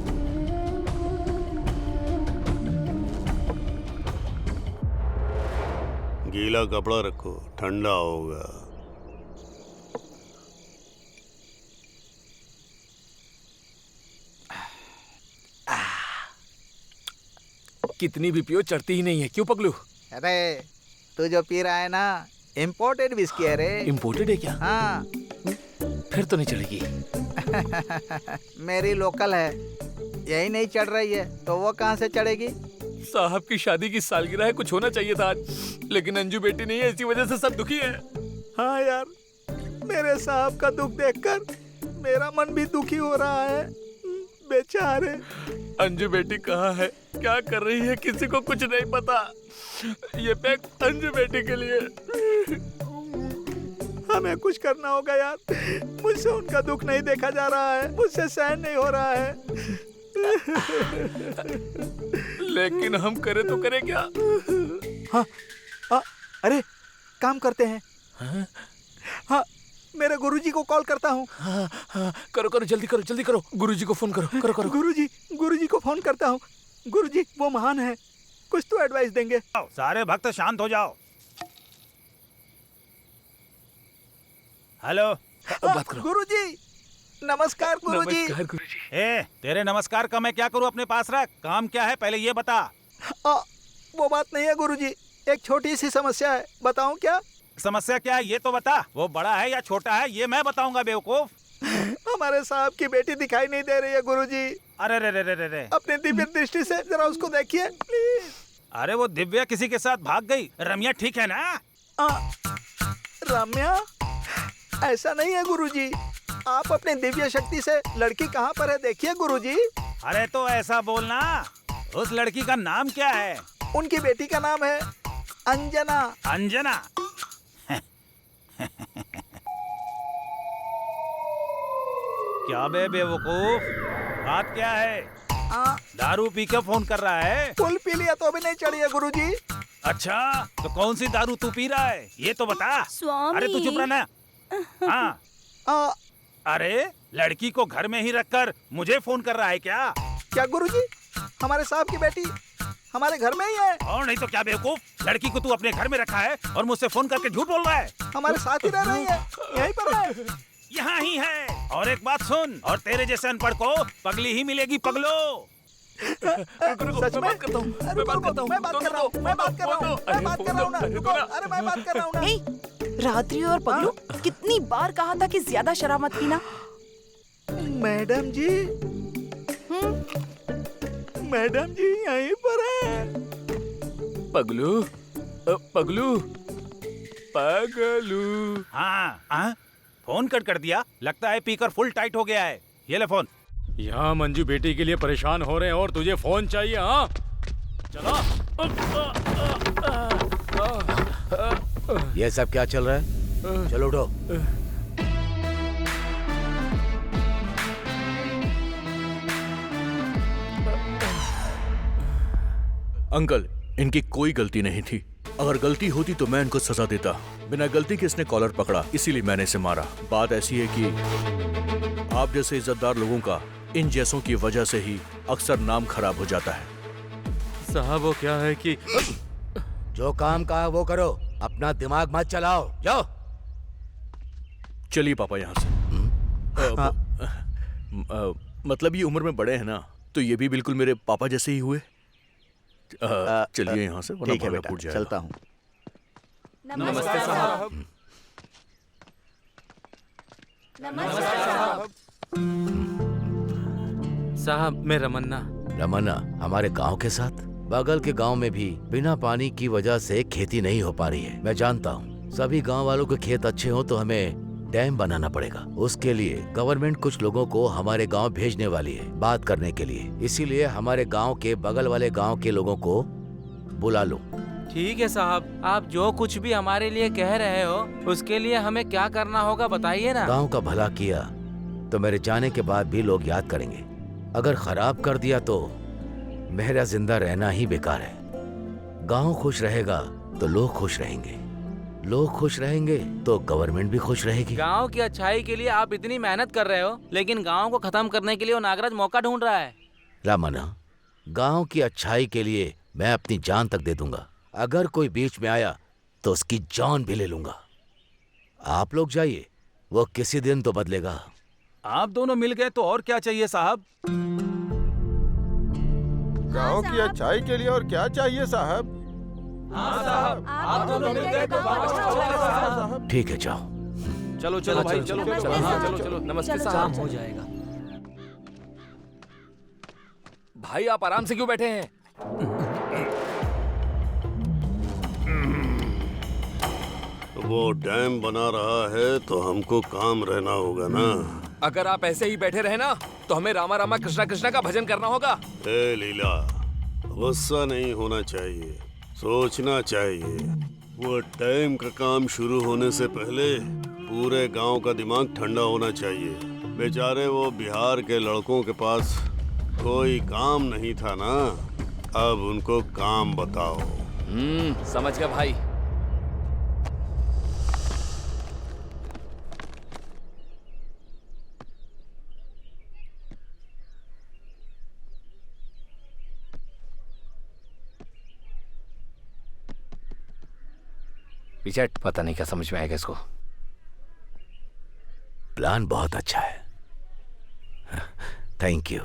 गीला कपड़ा रखो, ठंडा होगा। कितनी भी पियो चढ़ती ही नहीं है, क्यों पगलू? अरे तू जो पी रहा है ना, इम्पोर्टेड विस्की है रे। इम्पोर्टेड है क्या? हाँ। फिर तो नहीं चलेगी। मेरी लोकल है, यही नहीं चढ़ रही है तो वो कहाँ से चढ़ेगी? साहब की शादी की सालगिरह है, कुछ होना चाहिए था आज, लेकिन अंजू बेटी नहीं है, इसी वजह से सब दुखी है। हाँ यार, मेरे साहब का दुख देखकर मेरा मन भी दुखी हो रहा है। बेचारे। अंजू बेटी कहाँ है, क्या कर रही है, किसी को कुछ नहीं पता। ये पैक अंजू बेटी के लिए। हमें कुछ करना होगा यार, मुझसे उनका दुख नहीं देखा जा रहा है, मुझसे सहन नहीं हो रहा है। लेकिन हम करे तो करें क्या? हाँ, अरे काम करते हैं। हाँ, मेरे गुरुजी को कॉल करता हूँ। हाँ, करो करो, जल्दी करो, जल्दी करो, गुरुजी को फोन करो, करो करो। गुरुजी को फोन करता हूँ। गुरुजी वो महान है, कुछ तो एडवाइस देंगे। सारे भक्त शांत हो जाओ। हेलो, बात करो। गुरुजी नमस्कार। गुरुजी। नमस्कार गुरुजी। तेरे नमस्कार का मैं क्या करूं, अपने पास रख। काम क्या है पहले ये बता। वो बात नहीं है गुरुजी, एक छोटी सी समस्या है, बताऊं क्या? समस्या क्या है ये तो बता। वो बड़ा है या छोटा है ये मैं बताऊंगा बेवकूफ। हमारे साहब की बेटी दिखाई नहीं दे रही है गुरुजी। अरे रे रे रे रे रे। अपने दिव्य दृष्टि से जरा उसको देखिए प्लीज। अरे वो दिव्या किसी के साथ भाग गई। रम्या ठीक है ना? रम्या? ऐसा नहीं है गुरुजी, आप अपने दिव्य शक्ति से लड़की कहाँ पर है देखिए गुरुजी। अरे तो ऐसा बोलना, उस लड़की का नाम क्या है? उनकी बेटी का नाम है अंजना। अंजना? क्या बे बेवकूफ, बात क्या है? दारू पी के फोन कर रहा है? फुल पी लिया तो भी नहीं चढ़ी है गुरुजी। अच्छा, तो कौन सी दारू तू पी रहा है ये तो बता। स्वामी। अरे तू चुप रहना। हाँ। अरे लड़की को घर में ही रखकर मुझे फोन कर रहा है क्या? क्या गुरुजी, हमारे साहब की बेटी हमारे घर में ही है। और नहीं तो क्या बेवकूफ, लड़की को तू अपने घर में रखा है और मुझसे फोन करके झूठ बोल रहा है। हमारे साथ ही रह रही है, यहीं पर है। यहाँ ही है। और एक बात सुन, और तेरे जैसे अनपढ़ को पगली ही मिलेगी पगलो। सच में? मैं बात कर रहा हूँ ना। रात्रि और पगलू, कितनी बार कहा था कि ज्यादा शराब मत पीना। मैडम जी, मैडम जी यहीं पर है। पगलू, पगलू, पगलू। हाँ, फोन कट कर दिया। लगता है पीकर फुल टाइट हो गया है। ये ले फोन। यहाँ मंजू बेटी के लिए परेशान हो रहे हैं और तुझे फोन चाहिए? हाँ चला। ये सब क्या चल रहा है? चलो उठो। अंकल, इनकी कोई गलती नहीं थी। अगर गलती होती तो मैं इनको सजा देता। बिना गलती के इसने कॉलर पकड़ा, इसीलिए मैंने इसे मारा। बात ऐसी है कि आप जैसे इज्जतदार लोगों का इन जैसों की वजह से ही अक्सर नाम खराब हो जाता है। साहब वो क्या है कि जो काम कहा वो करो, अपना दिमाग मत चलाओ। जाओ। चलिए पापा यहाँ से। मतलब ये उम्र में बड़े हैं ना, तो ये भी बिल्कुल मेरे पापा जैसे ही हुए। चलिए यहाँ से, वरना ठीक है भागा बेटा, फूट जाएगा। चलता हूँ। नमस्ते साहब। नमस्ते साहब। साहब मैं रमन्ना। रमन्ना हमारे गांव के साथ? बगल के गांव में भी बिना पानी की वजह से खेती नहीं हो पा रही है। मैं जानता हूँ सभी गांव वालों के खेत अच्छे हो तो हमें डैम बनाना पड़ेगा। उसके लिए गवर्नमेंट कुछ लोगों को हमारे गांव भेजने वाली है बात करने के लिए। इसीलिए हमारे गांव के बगल वाले गांव के लोगों को बुला लो। ठीक है साहब, आप जो कुछ भी हमारे लिए कह रहे हो उसके लिए हमें क्या करना होगा बताइए ना। गांव का भला किया तो मेरे जाने के बाद भी लोग याद करेंगे। अगर खराब कर दिया तो मेरा जिंदा रहना ही बेकार है। गांव खुश रहेगा तो लोग खुश रहेंगे। लोग खुश रहेंगे तो गवर्नमेंट भी खुश रहेगी। गांव की अच्छाई के लिए आप इतनी मेहनत कर रहे हो, लेकिन गांव को खत्म करने के लिए वो नागराज मौका ढूंढ रहा है। रामन्ना, गांव की अच्छाई के लिए मैं अपनी जान तक दे दूंगा। अगर कोई बीच में आया तो उसकी जान भी ले लूंगा। आप लोग जाइए, वो किसी दिन तो बदलेगा। आप दोनों मिल गए तो और क्या चाहिए साहब? गांव की अच्छाई के लिए और क्या चाहिए साहब? हाँ साहब, आप दोनों मिल गए तो साहब। ठीक है, जाओ। चलो चलो भाई, चलो चलो, हाँ चलो चलो। नमस्ते साहब। काम हो जाएगा। भाई आप आराम से क्यों बैठे हैं? वो डैम बना रहा है तो हमको काम रहना होगा ना। अगर आप ऐसे ही बैठे रहे ना तो हमें रामा रामा कृष्णा कृष्णा का भजन करना होगा। ए लीला, गुस्सा नहीं होना चाहिए, सोचना चाहिए। वो डैम का काम शुरू होने से पहले पूरे गांव का दिमाग ठंडा होना चाहिए। बेचारे वो बिहार के लड़कों के पास कोई काम नहीं था ना, अब उनको काम बताओ। समझ गया भाई। पिचट, पता नहीं क्या समझ में आएगा इसको। प्लान बहुत अच्छा है, थैंक यू।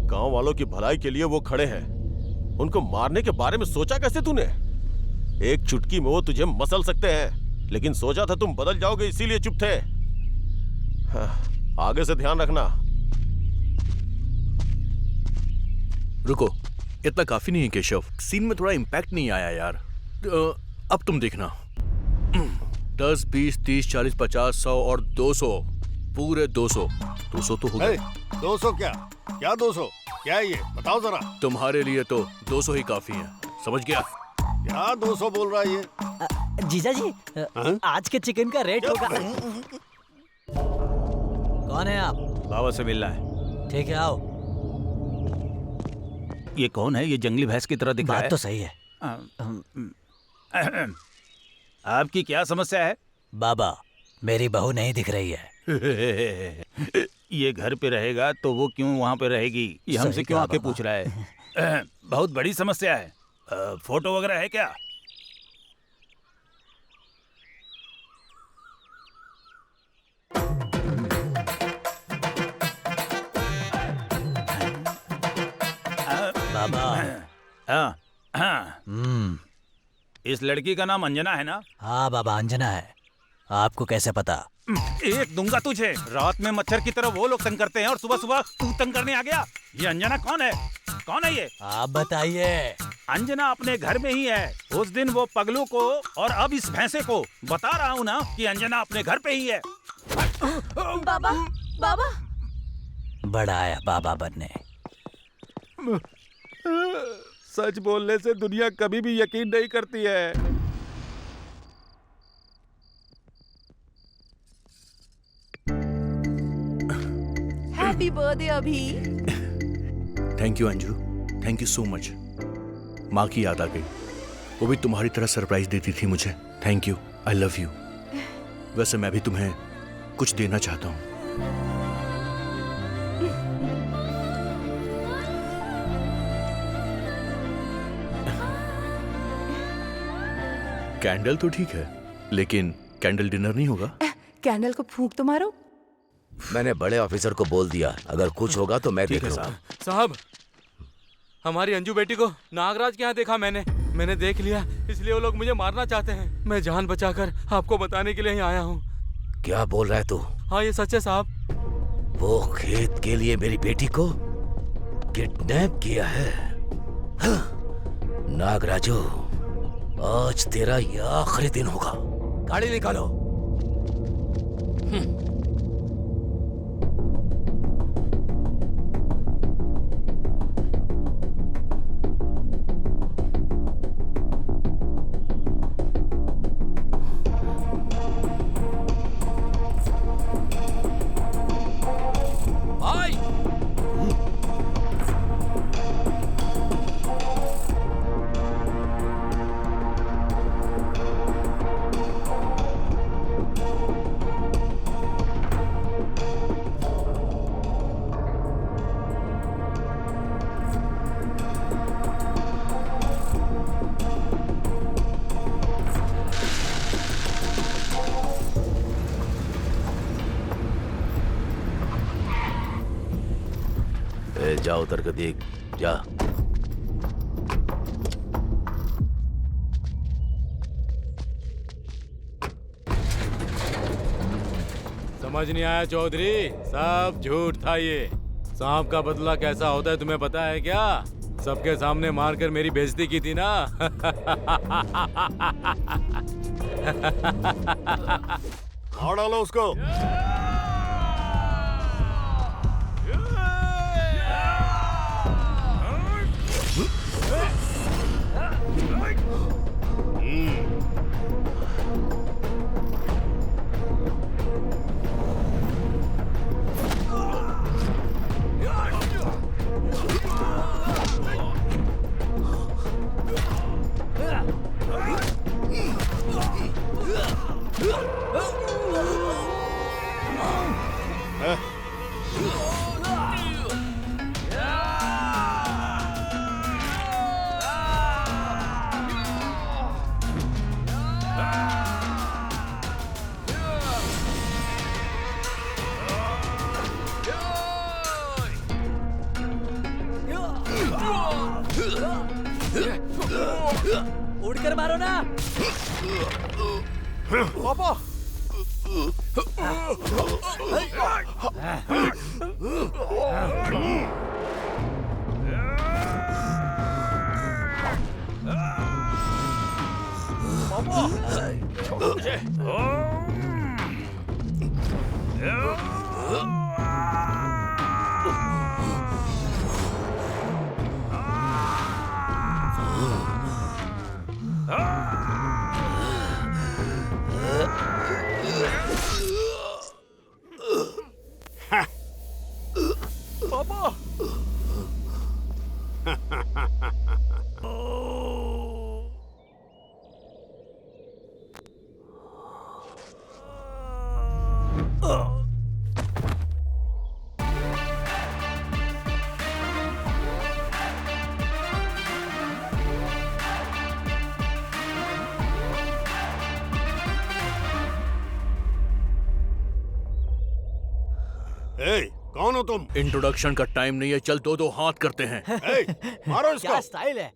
गांव वालों की भलाई के लिए वो खड़े हैं। उनको मारने के बारे में सोचा कैसे तूने? एक चुटकी में वो तुझे मसल सकते हैं, लेकिन सोचा था तुम बदल जाओगे इसीलिए चुप थे। हाँ, आगे से ध्यान रखना। रुको, इतना काफी नहीं है केशव। सीन में थोड़ा इम्पैक्ट नहीं आया यार। अब तुम देखना। 10, 20, 30, 40, 50, 100 और 200, पूरे 200। 200 तो हो गए। 200 क्या? क्या 200? क्या है ये? बताओ जरा। तुम्हारे लिए तो 200 ही काफी है, समझ गया? क्या 200 बोल रहा है ये? जीजा जी, आज के चिकन का रेट होगा। कौन है आप? बाबा से मिलना है। ठीक है, आओ। ये कौन है? ये जंगली भैंस की तरह दिख रहा है। बात तो सही है। आपकी क्या समस्या है? बाबा, मेरी बहू नहीं दिख रही है। ये घर पे रहेगा तो वो क्यों वहाँ पे रहेगी? ये हमसे क्यों आके पूछ रहा है? बहुत बड़ी समस्या है। फोटो वगैरह है क्या? बाबा। हाँ। इस लड़की का नाम अंजना है ना? हाँ बाबा, अंजना है। आपको कैसे पता? एक दूंगा तुझे। रात में मच्छर की तरह वो लोग तंग करते हैं और सुबह सुबह तू तंग करने आ गया। ये अंजना कौन है? कौन है ये? आप बताइए। अंजना अपने घर में ही है। उस दिन वो पगलू को और अब इस भैंसे को बता रहा हूँ ना कि अंजना अपने घर पे ही है। बाबा, बाबा। बड़ा आया बाबा बनने। सच बोलने से दुनिया कभी भी यकीन नहीं करती है। हैप्पी बर्थडे अभी। Thank you Anju, thank you so much. माँ की याद आ गई। वो भी तुम्हारी तरह सरप्राइज देती थी मुझे। Thank you, I love you. वैसे मैं भी तुम्हें कुछ देना चाहता हूँ। कैंडल तो ठीक है, लेकिन कैंडल डिनर नहीं होगा। कैंडल को फूंक तो मारो। मैंने बड़े ऑफिसर को बोल दिया, अगर कुछ होगा तो मैं देख लूंगा। साहब, हमारी अंजू बेटी को नागराज के यहाँ देखा मैंने देख लिया, इसलिए वो लोग मुझे मारना चाहते हैं। मैं जान बचाकर आपको बताने के लिए ही आया हूँ। क्या बोल रहा है तू? हाँ, ये सच है साहब। वो खेत के लिए मेरी बेटी को किडनैप किया है। हाँ, नागराजू, आज तेरा ये आखिरी दिन होगा। गाड़ी निकालो। जा उतर के देख, जा। समझ नहीं आया चौधरी, सब झूठ था ये। सांप का बदला कैसा होता है तुम्हें पता है क्या? सबके सामने मारकर मेरी बेइज्जती की थी ना। मार डालो उसको। उड़कर मारो ना। पापा छोड़ो मुझे। पापा ए, कौन हो तुम? इंट्रोडक्शन का टाइम नहीं है, चल दो दो हाथ करते हैं। ए, मारो इसको। क्या स्टाइल है।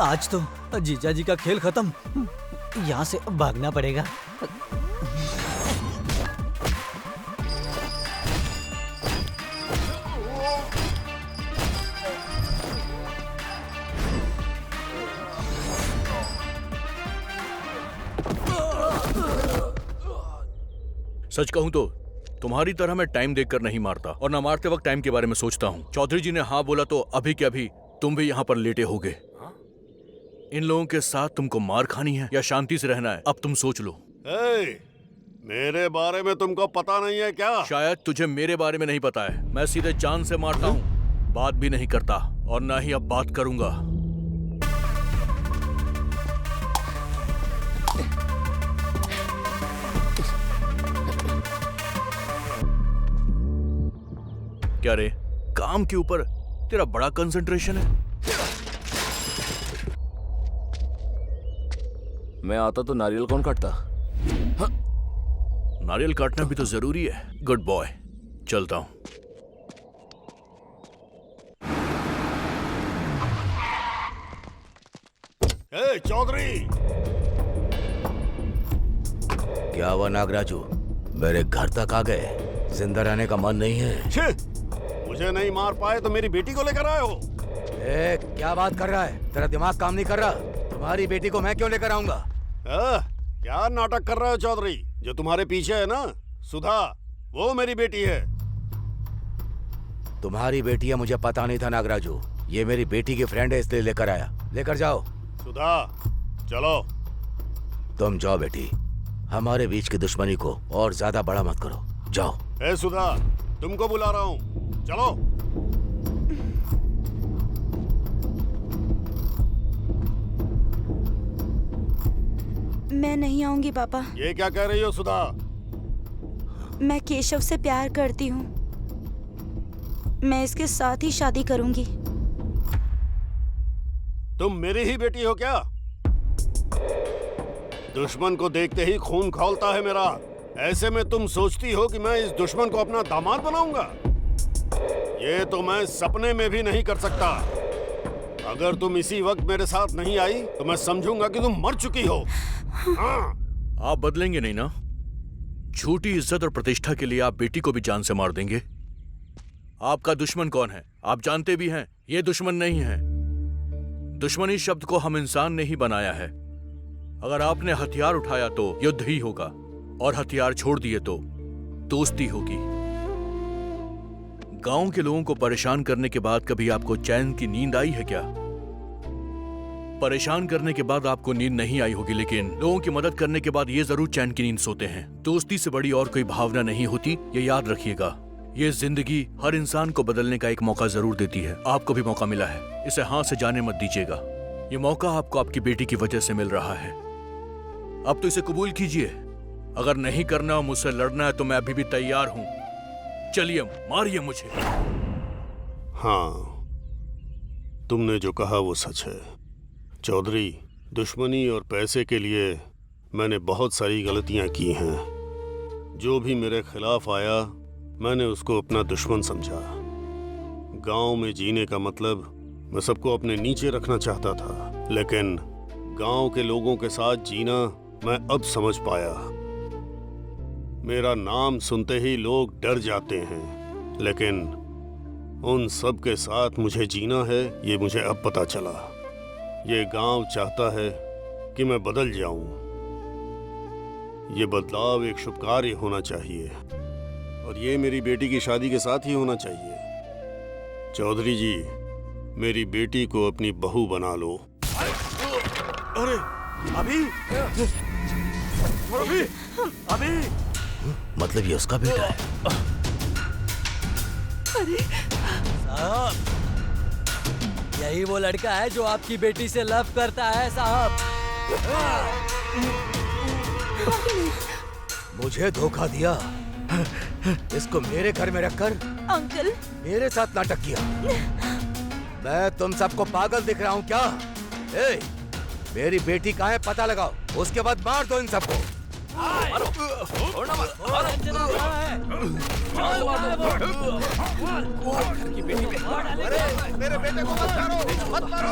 आज तो जीजा जी का खेल खत्म। यहाँ से भागना पड़ेगा। सच कहूं तो तुम्हारी तरह मैं टाइम देखकर नहीं मारता और ना मारते वक्त टाइम के बारे में सोचता हूं। चौधरी जी ने हाँ बोला तो अभी के अभी तुम भी यहाँ पर लेटे होगे। इन लोगों के साथ तुमको मार खानी है या शांति से रहना है, अब तुम सोच लो। मेरे बारे में तुमको पता नहीं है क्या? शायद तुझे मेरे बारे में नहीं पता है। मैं सीधे जान से मारता हूँ, बात भी नहीं करता और ना ही अब बात करूंगा। क्या रे, काम के ऊपर तेरा बड़ा कंसंट्रेशन है? मैं आता तो नारियल कौन काटता? नारियल काटना भी तो जरूरी है। गुड बॉय, चलता हूं। चौधरी! क्या हुआ नागराजू, मेरे घर तक आ गए? जिंदा रहने का मन नहीं है? मुझे नहीं मार पाए तो मेरी बेटी को लेकर आए हो? क्या बात कर रहा है? तेरा दिमाग काम नहीं कर रहा? तुम्हारी बेटी को मैं क्यों लेकर आऊंगा? क्या नाटक कर रहे हो चौधरी? जो तुम्हारे पीछे है ना, सुधा, वो मेरी बेटी है। तुम्हारी बेटी है मुझे पता नहीं था नागराजू। ये मेरी बेटी की फ्रेंड है इसलिए लेकर आया। लेकर जाओ। सुधा, चलो। तुम जाओ बेटी, हमारे बीच की दुश्मनी को और ज्यादा बड़ा मत करो। जाओ। सुधा, तुमको बुला रहा हूँ, चलो। मैं नहीं आऊंगी पापा। ये क्या कह रही हो सुधा? मैं केशव से प्यार करती हूँ। मैं इसके साथ ही शादी करूंगी। तुम मेरी ही बेटी हो क्या? दुश्मन को देखते ही खून खौलता है मेरा। ऐसे में तुम सोचती हो कि मैं इस दुश्मन को अपना दामाद बनाऊंगा? ये तो मैं सपने में भी नहीं कर सकता। अगर तुम इसी वक्त मेरे साथ नहीं आई तो मैं समझूंगा कि तुम मर चुकी हो। हाँ। आप बदलेंगे नहीं ना? झूठी इज्जत और प्रतिष्ठा के लिए आप बेटी को भी जान से मार देंगे? आपका दुश्मन कौन है आप जानते भी हैं। ये दुश्मन नहीं है। दुश्मनी शब्द को हम इंसान ने ही बनाया है। अगर आपने हथियार उठाया तो युद्ध ही होगा और हथियार छोड़ दिए तो दोस्ती होगी। गांव के लोगों को परेशान करने के बाद कभी आपको चैन की नींद आई है क्या? परेशान करने के बाद आपको नींद नहीं आई होगी, लेकिन लोगों की मदद करने के बाद ये जरूर चैन की नींद सोते हैं। दोस्ती से बड़ी और कोई भावना नहीं होती, ये याद रखिएगा। ये जिंदगी हर इंसान को बदलने का एक मौका जरूर देती है। आपको भी मौका मिला है, इसे हाथ से जाने मत दीजिएगा। ये मौका आपको आपकी बेटी की वजह से मिल रहा है। अब तो इसे कबूल कीजिए। अगर नहीं करना और मुझसे लड़ना है तो मैं अभी भी तैयार हूं। चलिए, मारिए मुझे। हाँ, तुमने जो कहा वो सच है चौधरी। दुश्मनी और पैसे के लिए मैंने बहुत सारी गलतियां की हैं। जो भी मेरे खिलाफ आया मैंने उसको अपना दुश्मन समझा। गांव में जीने का मतलब मैं सबको अपने नीचे रखना चाहता था, लेकिन गांव के लोगों के साथ जीना मैं अब समझ पाया। मेरा नाम सुनते ही लोग डर जाते हैं, लेकिन उन सब के साथ मुझे जीना है, ये मुझे अब पता चला। ये गांव चाहता है कि मैं बदल जाऊं। ये बदलाव एक शुभ कार्य होना चाहिए और ये मेरी बेटी की शादी के साथ ही होना चाहिए। चौधरी जी, मेरी बेटी को अपनी बहू बना लो। अरे अभी अभी अभी मतलब ये उसका बेटा है? अरे साहब, यही वो लड़का है जो आपकी बेटी से लव करता है साहब। मुझे धोखा दिया, इसको मेरे घर में रखकर अंकल मेरे साथ नाटक किया। मैं तुम सबको पागल दिख रहा हूँ क्या? मेरी बेटी कहाँ है पता लगाओ, उसके बाद मार दो इन सबको। मेरे बेटे को मत मारो, मत मारो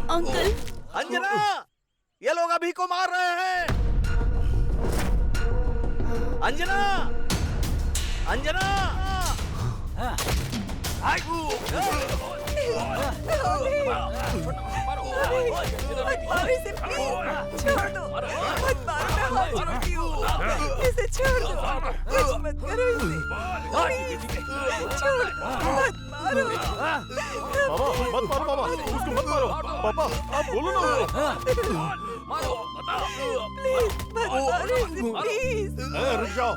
अंकल। अंजना, ये लोग अभी को मार रहे हैं। अंजना, अंजना। इसे प्लीज छोड़ दो, मत मारो, मैं हाथ जोड़ती हूँ, इसे छोड़ दो, कुछ मत करो इसे, प्लीज छोड़ दो, मत मारो। मत मारो बाबा, उसको मत मारो। पापा आप बोलो ना प्लीज मत मारो इसे, प्लीज। रुक जाओ।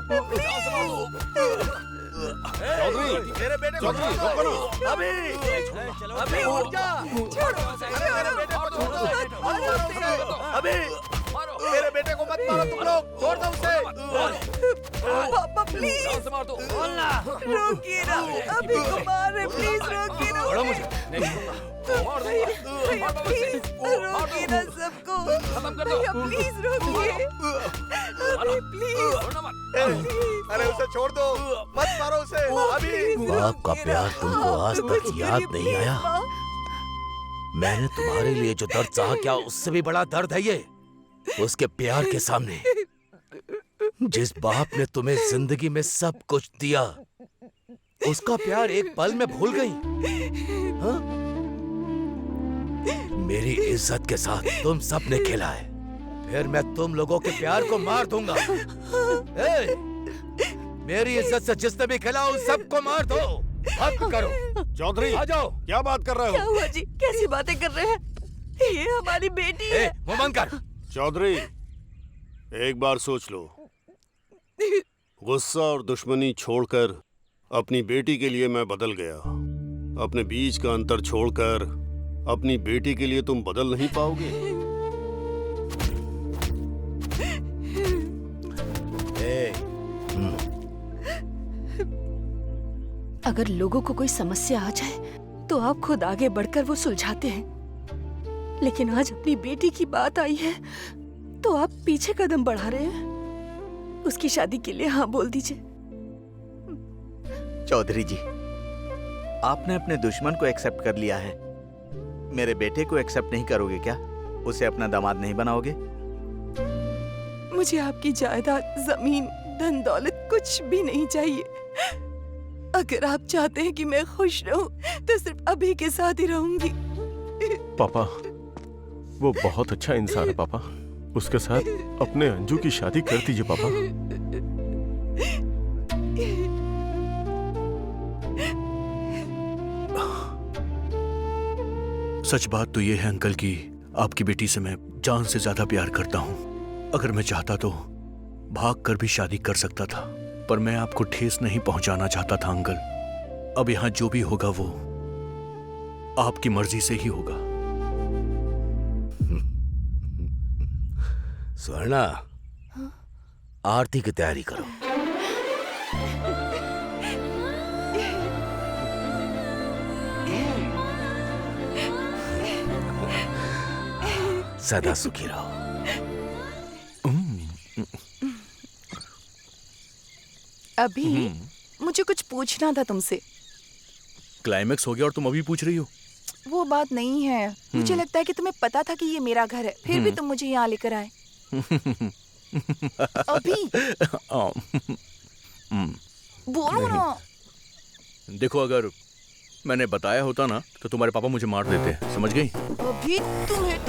चौधरी, मेरे बेटे को चौधरी, रुको ना। अभी अभी उठ जा। छोड़ो, मेरे बेटे को छोड़ दो। अभी मेरे बेटे को मत मारो तुम लोग, छोड़ दो उसे। पापा प्लीज रोकिए ना, अभी को मार रहे, प्लीज रोकिए ना उन्हें। भैया प्लीज रोकिए ना सबको, भैया प्लीज रोकिए, अभी प्लीज। अरे उसे छोड़ दो, मत मारो उसे अभी। बाप का प्यार तुमको आज तक याद नहीं आया? मैंने तुम्हारे लिए जो दर्द सहा क्या उससे भी बड़ा दर्द है ये। उसके प्यार के सामने जिस बाप ने तुम्हें जिंदगी में सब कुछ दिया, उसका प्यार एक पल में भूल गई। हाँ? मेरी इज्जत के साथ तुम सब ने खेला है, फिर मैं तुम लोगों के प्यार को मार दूंगा। ए, मेरी इज्जत से जिसने भी खेला उन सबको मार दो। हक करो। चौधरी, आ जाओ। क्या बात कर रहे क्या हो? हुआ जी, कैसी बातें कर रहे हैं? ये हमारी बेटी है। मुंह बंद कर। चौधरी, एक बार सोच लो। गुस्सा और दुश्मनी छोड़कर अपनी बेटी के लिए मैं बदल गया। अपने बीच का अंतर छोड़कर अपनी बेटी के लिए तुम बदल नहीं पाओगे। अगर लोगों को कोई समस्या आ जाए तो आप खुद आगे बढ़कर वो सुलझाते हैं, लेकिन आज अपनी बेटी की बात आई है तो आप पीछे कदम बढ़ा रहे हैं। उसकी शादी के लिए हाँ बोल दीजिए। चौधरी जी, आपने अपने दुश्मन को एक्सेप्ट कर लिया है, मेरे बेटे को एक्सेप्ट नहीं करोगे क्या? उसे अपना दामाद नहीं बनाओगे? मुझे आपकी जायदाद, जमीन, धन दौलत कुछ भी नहीं चाहिए। अगर आप चाहते हैं कि मैं खुश रहूं तो सिर्फ अभी के साथ ही रहूंगी। पापा, वो बहुत अच्छा इंसान है पापा, उसके साथ अपने अंजू की शादी कर दीजिए पापा। सच बात तो ये है अंकल कि आपकी बेटी से मैं जान से ज्यादा प्यार करता हूँ। अगर मैं चाहता तो भाग कर भी शादी कर सकता था, पर मैं आपको ठेस नहीं पहुंचाना चाहता था अंकल। अब यहाँ जो भी होगा वो आपकी मर्जी से ही होगा। स्वर्णा, आरती की तैयारी करो। सदा सुखी रहो। अभी मुझे कुछ पूछना था तुमसे। क्लाइमेक्स हो गया और तुम अभी पूछ रही हो? वो बात नहीं है, मुझे लगता है कि तुम्हें पता था कि ये मेरा घर है, फिर भी तुम मुझे यहाँ लेकर आए। अभी बोलो ना। देखो, अगर मैंने बताया होता ना तो तुम्हारे पापा मुझे मार देते, समझ गई? अभी तुम्हें